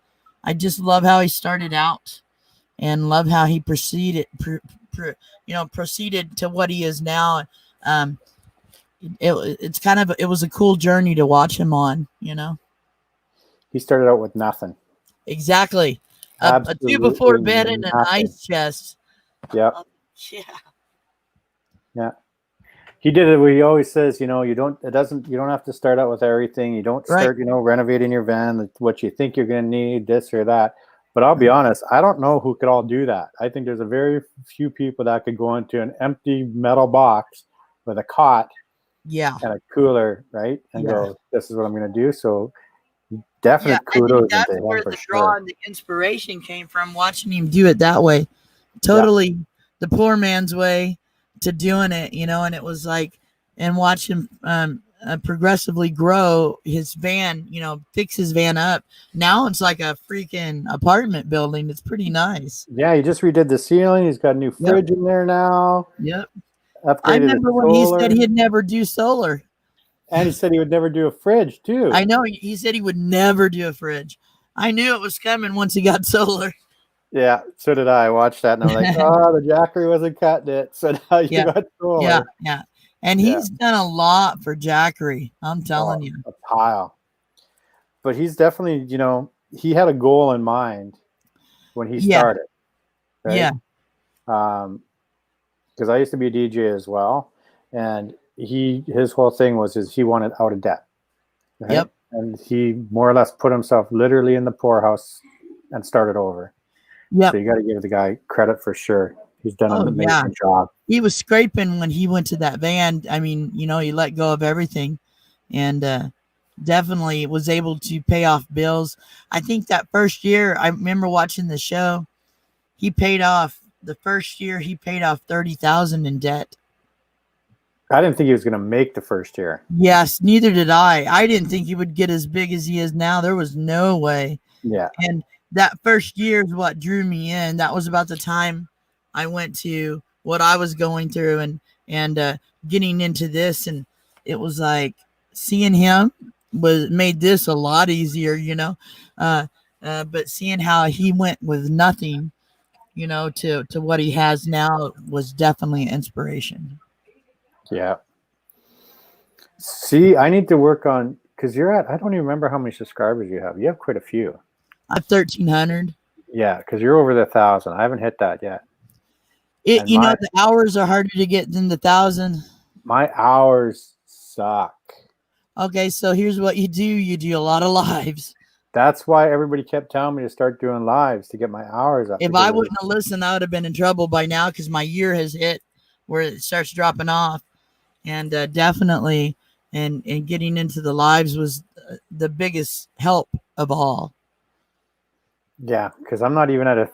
I just love how he started out, and love how he proceeded to what he is now. Um, it's kind of, it was a cool journey to watch him on. He started out with nothing. Exactly. A two Absolutely before bed and an nothing. ice chest. Yep. Yeah. Yeah. He did it where he always says, you don't have to start out with everything. You don't start, renovating your van, what you think you're going to need, this or that. But I'll be honest, I don't know who could all do that. I think there's a very few people that could go into an empty metal box with a cot and a cooler, right? And go, this is what I'm going to do. So definite kudos I think that's into where him for the draw sure. and the inspiration came from, watching him do it that way. Totally the poor man's way to doing it, and it was like, and watch him progressively grow his van, fix his van up. Now it's like a freaking apartment building. It's pretty nice. Yeah, he just redid the ceiling. He's got a new fridge in there now. Yep. Upgraded I remember when solar. he said he'd never do solar. And he said he would never do a fridge, too. I know. He said he would never do a fridge. I knew it was coming once he got solar. Yeah, so did I. Watched that, and I'm like, oh, the Jackery wasn't cutting it. So now you got solar. Yeah. And he's done a lot for Jackery. I'm telling you. A pile. But he's definitely, he had a goal in mind when he started. Right? Yeah. Because I used to be a DJ as well. And his whole thing was he wanted out of debt. Right? Yep. And he more or less put himself literally in the poorhouse and started over. Yep. So you got to give the guy credit for sure. He's done an amazing job. He was scraping when he went to that van. I mean, he let go of everything, and definitely was able to pay off bills. I think that first year, I remember watching the show, he paid off $30,000 in debt. I didn't think he was going to make the first year. Yes, neither did I. I didn't think he would get as big as he is now. There was no way. Yeah. And that first year is what drew me in. That was about the time I went to what I was going through and getting into this. And it was like seeing him made this a lot easier, but seeing how he went with nothing, to what he has now was definitely an inspiration. Yeah. See, I need to work on, because I don't even remember how many subscribers you have. You have quite a few. I have 1,300. Yeah, because you're over the 1,000. I haven't hit that yet. The hours are harder to get than the 1,000. My hours suck. Okay, so here's what you do. You do a lot of lives. That's why everybody kept telling me to start doing lives to get my hours up. If I wouldn't have listened, I would have been in trouble by now, because my year has hit where it starts dropping off. And definitely, and getting into the lives was the biggest help of all. Yeah, because I'm not even I'm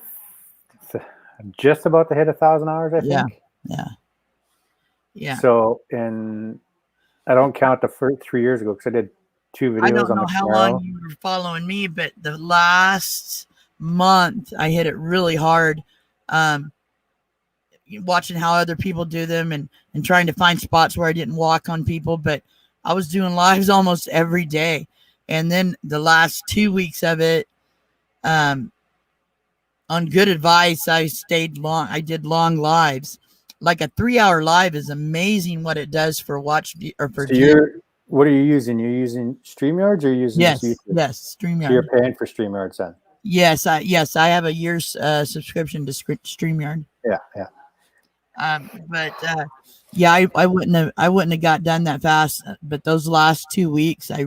just about to hit 1,000 hours, I think. Yeah. So I don't count the first 3 years ago, because I did 2 videos. I don't know how long you were following me, but the last month I hit it really hard. Watching how other people do them and trying to find spots where I didn't walk on people, but I was doing lives almost every day. And then the last 2 weeks of it, on good advice, I stayed long. I did long lives. Like a 3-hour live is amazing what it does for watch or for. So what are you using? You're using StreamYards, or you're using YouTube? Yes, StreamYards. So you're paying for StreamYards then? Yes, I have a year's subscription to StreamYard. Yeah. But I wouldn't have got done that fast. But those last 2 weeks, I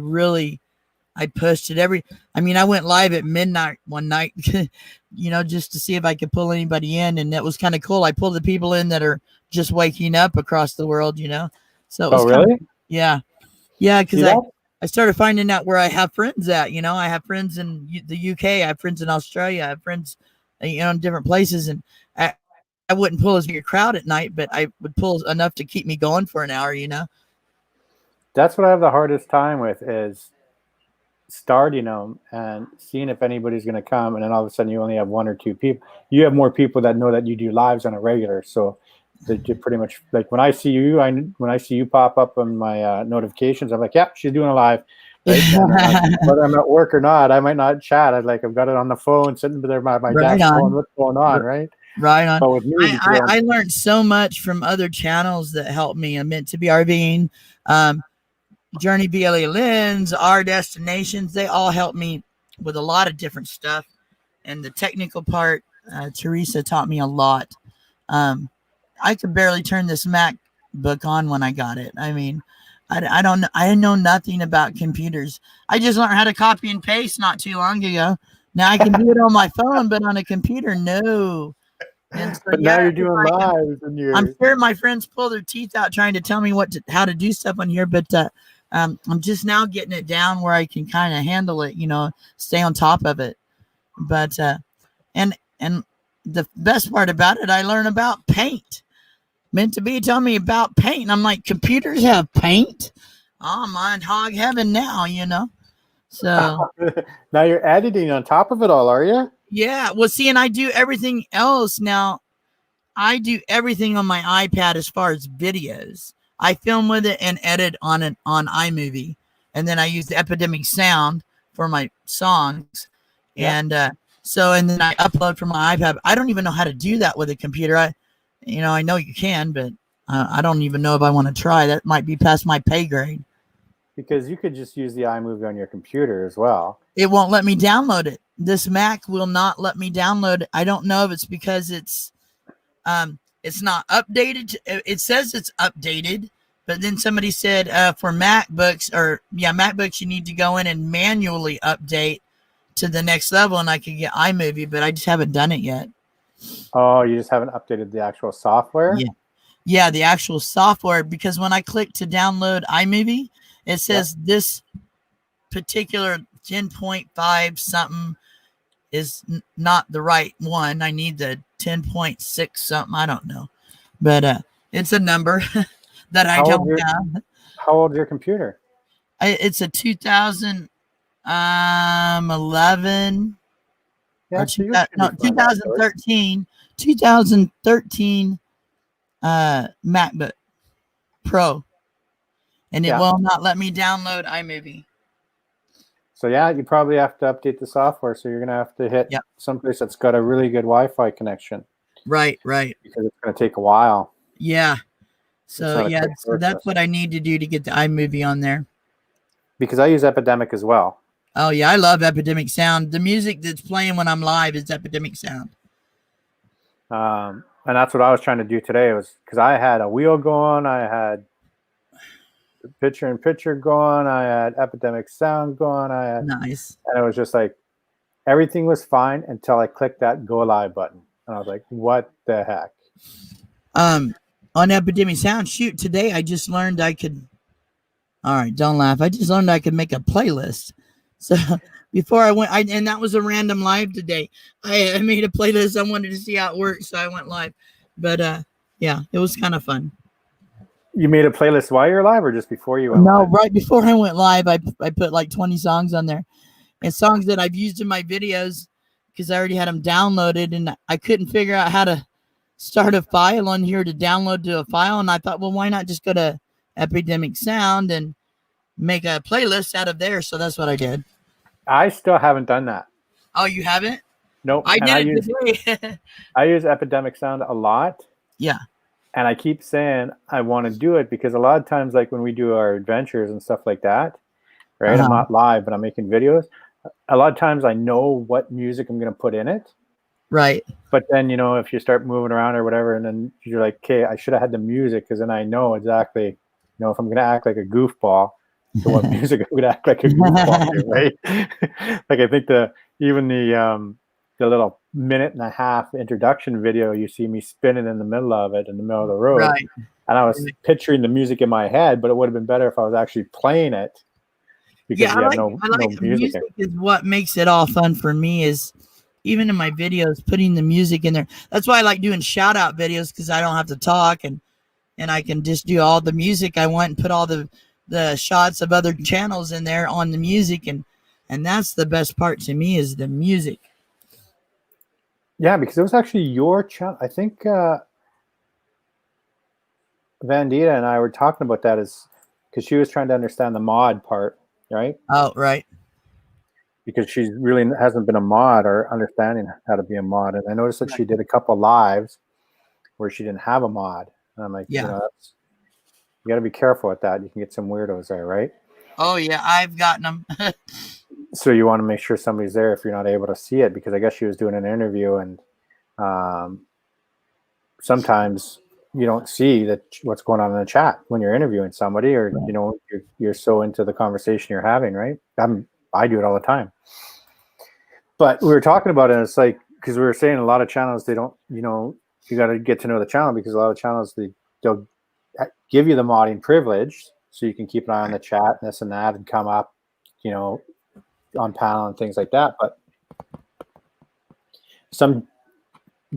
pushed it I went live at midnight one night, just to see if I could pull anybody in. And that was kind of cool. I pulled the people in that are just waking up across the world, So it was really? Yeah. Because I started finding out where I have friends at. I have friends in the UK. I have friends in Australia. I have friends, in different places. And I wouldn't pull as big a crowd at night, but I would pull enough to keep me going for an hour, That's what I have the hardest time with, is starting them and seeing if anybody's going to come. And then all of a sudden you only have 1 or 2 people. You have more people that know that you do lives on a regular. So They did pretty much like when I see you pop up on my notifications, I'm like, she's doing a live. Right? And whether I'm at work or not, I might not chat. I've got it on the phone, sitting there by my Right desk, going, on. "What's going on?" Right? Right on. But with me, I learned so much from other channels that helped me. I'm meant to be RVing, Journey BLA Lens, Our Destinations. They all helped me with a lot of different stuff. And the technical part, Teresa taught me a lot. I could barely turn this MacBook on when I got it. I mean, I know nothing about computers. I just learned how to copy and paste not too long ago. Now I can do it on my phone, but on a computer, no. And so, but now you're doing lives, and I'm sure my friends pull their teeth out trying to tell me how to do stuff on here, but I'm just now getting it down where I can kind of handle it, stay on top of it. But and the best part about it, I learned about paint. Meant to be telling me about paint. And I'm like, computers have paint? Oh, I'm on hog heaven now, So now you're editing on top of it all, are you? Yeah. Well, see, and I do everything else now. I do everything on my iPad as far as videos. I film with it and edit on iMovie, and then I use the Epidemic Sound for my songs, and then I upload from my iPad. I don't even know how to do that with a computer. I know you can, but I don't even know if I want to try. That might be past my pay grade. Because you could just use the iMovie on your computer as well. It won't let me download it. This Mac will not let me download it. I don't know if it's because it's not updated. It says it's updated, but then somebody said for MacBooks, you need to go in and manually update to the next level, and I could get iMovie, but I just haven't done it yet. Oh, you just haven't updated the actual software? Yeah, the actual software, because when I click to download iMovie, it says this particular 10.5 something is not the right one. I need the 10.6 something. I don't know. But it's a number that I don't have. How old is your computer? It's a 2011 or 2013 MacBook Pro, and it will not let me download iMovie. So you probably have to update the software. So you're gonna have to hit someplace that's got a really good Wi-Fi connection. Right. Because it's gonna take a while. Yeah. So so that's what I need to do to get the iMovie on there. Because I use Epidemic as well. Oh yeah, I love Epidemic Sound. The music that's playing when I'm live is Epidemic Sound. And that's what I was trying to do today. Was because I had a wheel going, I had picture-in-picture going, I had Epidemic Sound going, I had nice, and it was just like everything was fine until I clicked that go live button, and I was like, "What the heck?" On Epidemic Sound, today I just learned I could. All right, don't laugh. I just learned I could make a playlist. So before I went, and that was a random live today. I made a playlist. I wanted to see how it worked, so I went live. But it was kind of fun. You made a playlist while you're live, or just before you went live? No, right before I went live, I put like 20 songs on there, and songs that I've used in my videos because I already had them downloaded, and I couldn't figure out how to start a file on here to download to a file, and I thought, well, why not just go to Epidemic Sound and make a playlist out of there? So that's what I did. I still haven't done that. Oh, you haven't? Nope. I did it today. I use Epidemic Sound a lot. Yeah. And I keep saying I want to do it because a lot of times, like when we do our adventures and stuff like that, right? I'm not live, but I'm making videos. A lot of times I know what music I'm going to put in it. Right. But then, if you start moving around or whatever, and then you're like, okay, I should have had the music because then I know exactly, if I'm going to act like a goofball, to what music I'm going to act like a goofball to, right? Like I think even the little 1.5-minute introduction video, you see me spinning in the middle of it in the middle of the road. Right. And I was picturing the music in my head, but it would have been better if I was actually playing it. Because no music is what makes it all fun for me, is even in my videos, putting the music in there. That's why I like doing shout out videos, because I don't have to talk and I can just do all the music I want and put all the shots of other channels in there on the music. And that's the best part to me, is the music. Yeah, because it was actually your channel. I think Vandita and I were talking about that is because she was trying to understand the mod part, right? Oh, right. Because she really hasn't been a mod or understanding how to be a mod. And I noticed that Right. she did a couple lives where she didn't have a mod. And I'm like, Yeah. that's, you got to be careful with that. You can get some weirdos there, right? Oh yeah, I've gotten them. So you want to make sure somebody's there if you're not able to see it, because I guess she was doing an interview and sometimes you don't see that what's going on in the chat when you're interviewing somebody, or you're so into the conversation you're having, right? I do it all the time. But we were talking about it, and it's like, because we were saying a lot of channels, they don't, you got to get to know the channel, because a lot of channels, they'll give you the modding privilege so you can keep an eye on the chat and this and that and come up, on panel and things like that. But some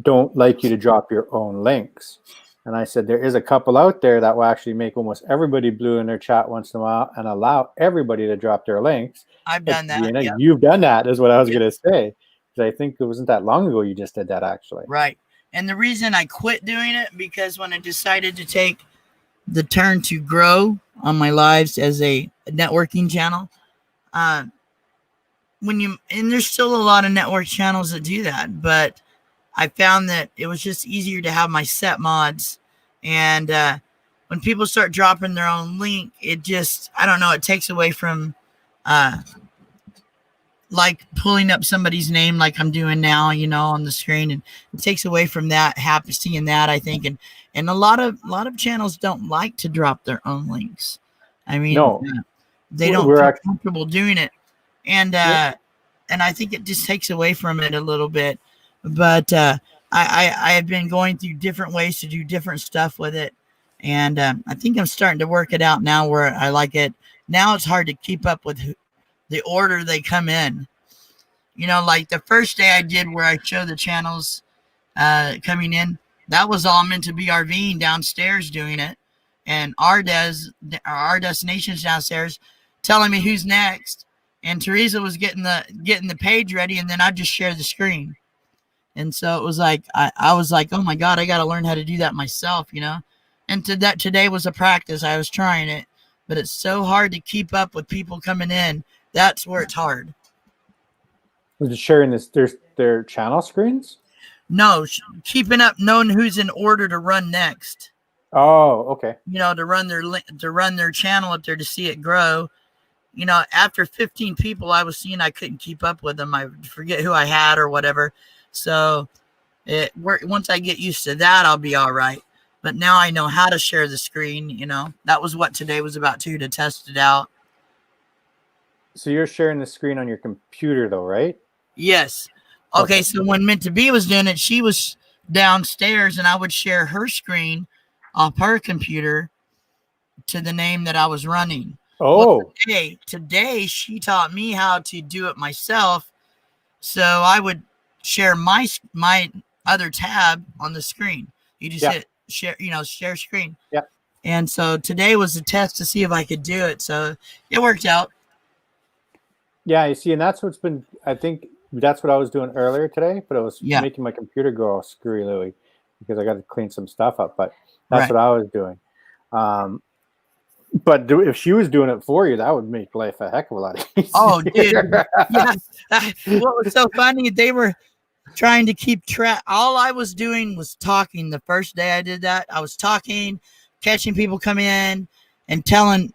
don't like you to drop your own links. And I said, there is a couple out there that will actually make almost everybody blue in their chat once in a while and allow everybody to drop their links. I've done that. Gina, Yep. you've done that, is what I was going to say. Because I think it wasn't that long ago you just did that, actually. Right. And the reason I quit doing it, because when I decided to take the turn to grow on my lives as a networking channel, and there's still a lot of network channels that do that, but I found that it was just easier to have my set mods. And when people start dropping their own link, it just, I don't know, it takes away from like pulling up somebody's name like I'm doing now, on the screen, and it takes away from that, happy seeing that, I think. And a lot of channels don't like to drop their own links. I mean, no, they don't feel comfortable doing it. And I think it just takes away from it a little bit. But I have been going through different ways to do different stuff with it. And I think I'm starting to work it out now where I like it. Now it's hard to keep up with the order they come in. Like the first day I did where I show the channels coming in, that was all meant to be RVing downstairs doing it. And our destinations downstairs telling me who's next. And Teresa was getting the page ready, and then I'd just share the screen. And so it was like, I was like, oh my God, I got to learn how to do that myself, And today was a practice. I was trying it, but it's so hard to keep up with people coming in. That's where it's hard. Was it sharing their channel screens? No, keeping up, knowing who's in order to run next. Oh, okay. To run their channel up there to see it grow. After 15 people I was seeing, I couldn't keep up with them. I forget who I had or whatever. So once I get used to that, I'll be all right. But now I know how to share the screen. That was what today was about too, to test it out. So you're sharing the screen on your computer though, right? Yes. Okay. So when Meant to Be was doing it, she was downstairs and I would share her screen off her computer to the name that I was running. Oh, well, today she taught me how to do it myself. So I would share my other tab on the screen. You just hit share, share screen. Yeah. And so today was a test to see if I could do it. So it worked out. Yeah, you see, and that's what's been, I think that's what I was doing earlier today, but it was making my computer go all screwy Louie because I got to clean some stuff up, but that's what I was doing. But if she was doing it for you, that would make life a heck of a lot easier. Oh, dude. Yeah. What was so funny, they were trying to keep track. All I was doing was talking. The first day I did that, I was talking, catching people come in and telling,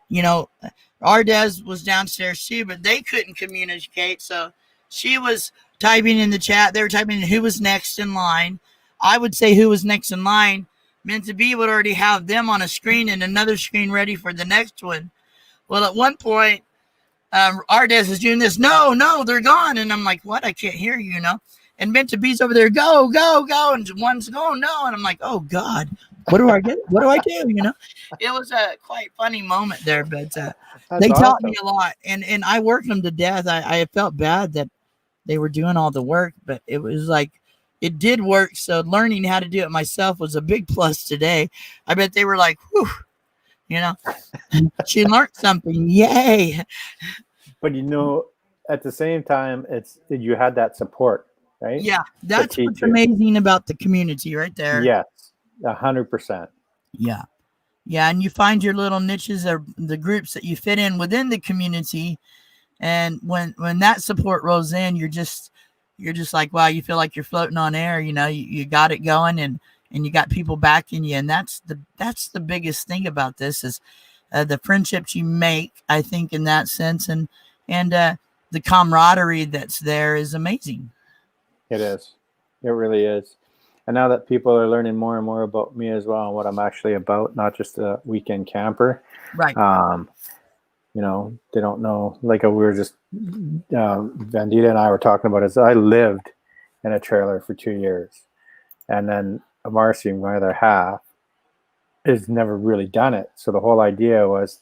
Ardez was downstairs too, but they couldn't communicate. So she was typing in the chat. They were typing in who was next in line. I would say who was next in line. Meant to Be would already have them on a screen and another screen ready for the next one. Well, at one point, Ardez is doing this. No, they're gone. And I'm like, what? I can't hear you, And Meant to Be's over there, go. And one's going, no. And I'm like, oh, God, what do I get? What do I do? It was a quite funny moment there, but they taught me a lot. And I worked them to death. I felt bad that they were doing all the work, but it was like, it did work. So learning how to do it myself was a big plus today. I bet they were like, whew, she learned something. Yay. But at the same time, you had that support, right? Yeah. That's what's amazing about the community right there. Yes. 100%. Yeah. Yeah, and you find your little niches or the groups that you fit in within the community, and when that support rolls in, you're just like, wow, you feel like you're floating on air. You got it going, and you got people backing you, and that's the biggest thing about this is the friendships you make. I think in that sense, and the camaraderie that's there is amazing. It is. It really is. And now that people are learning more and more about me as well and what I'm actually about, not just a weekend camper, Right. They don't know. Like we were just, Vandita and I were talking about is I lived in a trailer for 2 years. And then Marcy, my other half, has never really done it. So the whole idea was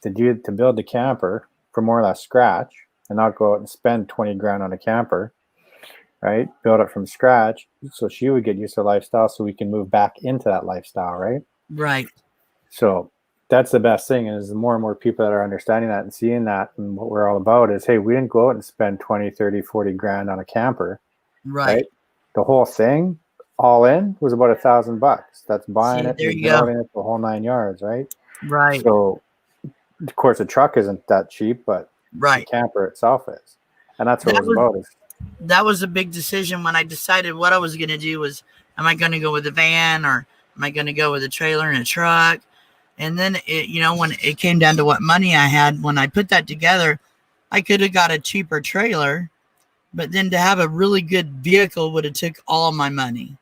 to build the camper from more or less scratch and not go out and spend 20 grand on a camper, right? Build it from scratch so she would get used to the lifestyle so we can move back into that lifestyle, right? Right. So that's the best thing is the more and more people that are understanding that and seeing that and what we're all about is, hey, we didn't go out and spend 20, 30, 40 grand on a camper, right? The whole thing all in was about $1,000. That's buying it, There you building it, the whole 9 yards, right? Right. So of course a truck isn't that cheap, but the camper itself is. And that's what it was about. That was a big decision when I decided what I was going to do was, am I going to go with a van or am I going to go with a trailer and a truck? And then, when it came down to what money I had, when I put that together, I could have got a cheaper trailer, but then to have a really good vehicle would have took all my money.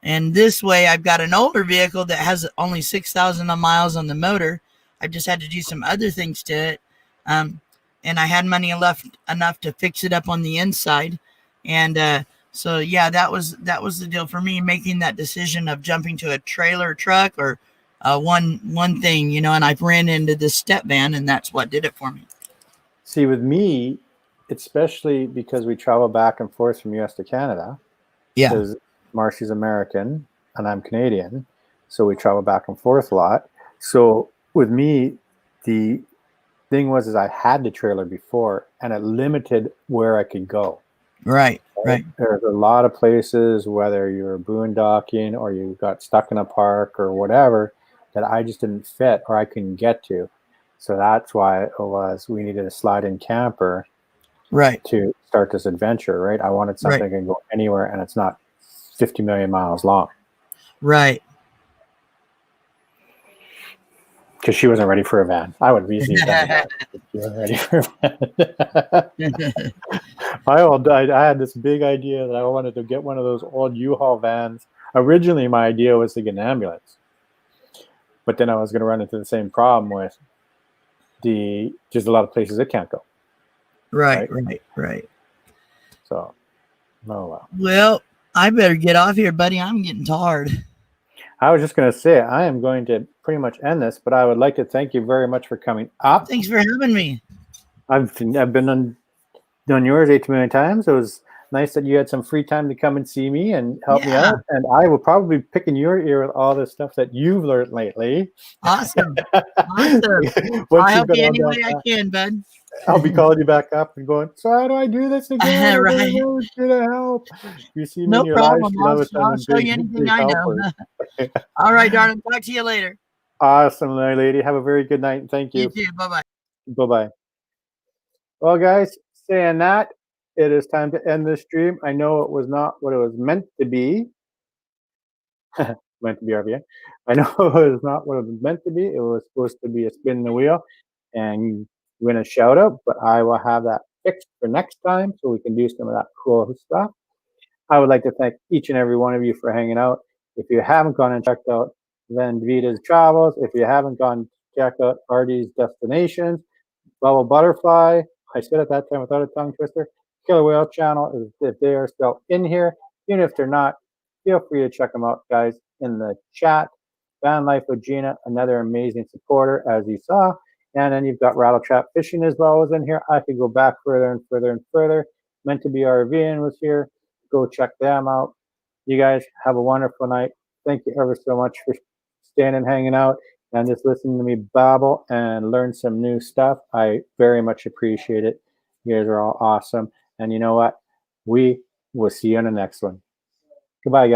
And this way I've got an older vehicle that has only 6,000 miles on the motor. I just had to do some other things to it. And I had money left enough to fix it up on the inside. And so, yeah, that was the deal for me, making that decision of jumping to a trailer truck or one thing, and I've ran into this step van, and that's what did it for me. See, with me, especially because we travel back and forth from US to Canada. Yeah. Because Marcy's American and I'm Canadian. So we travel back and forth a lot. So with me, the thing was I had the trailer before and it limited where I could go. Right. There's a lot of places, whether you're boondocking or you got stuck in a park or whatever, that I just didn't fit or I couldn't get to. So that's why it was we needed a slide-in camper, right, to start this adventure. Right, I wanted something that can go anywhere and it's not 50 million miles long. Right. Because she wasn't ready for a van. I would easily have done that. She wasn't ready for a van. I had this big idea that I wanted to get one of those old U-Haul vans. Originally, my idea was to get an ambulance. But then I was going to run into the same problem with just a lot of places it can't go. Right. So, oh well. Well, I better get off here, buddy. I'm getting tired. I was just going to say, I am going to pretty much end this, but I would like to thank you very much for coming up. Thanks for having me. I've been on yours 8 million times. It was nice that you had some free time to come and see me and help me out. And I will probably be picking your ear with all the stuff that you've learned lately. Awesome. I'll help you any way I can, bud. I'll be calling you back up and going, so how do I do this again? Right. Who's gonna help? You see me no in your problem. live stream, I'll show you anything I know. All right, darling. Talk to you later. Awesome, lady. Have a very good night. Thank you. You too. Bye-bye. Bye-bye. Well, guys, saying that, it is time to end this stream. I know it was not what it was meant to be. Meant to be RVA. I know it was not what it was meant to be. It was supposed to be a spin the wheel and win a shout out, but I will have that fixed for next time so we can do some of that cool stuff. I would like to thank each and every one of you for hanging out. If you haven't gone and checked out Vida Travels, if you haven't gone check out Artie's Destinations, Bubble Butterfly, I said at that time without a tongue twister, Killer Whale Channel, if they are still in here, even if they're not, feel free to check them out, guys, in the chat. Van Life with Gina, another amazing supporter, as you saw. And then you've got Rattle Trap Fishing as well as in here. I could go back further and further and further. Meant to be RVing was here. Go check them out. You guys have a wonderful night. Thank you ever so much for staying and hanging out and just listening to me babble and learn some new stuff. I very much appreciate it. You guys are all awesome. And you know what? We will see you on the next one. Goodbye, guys.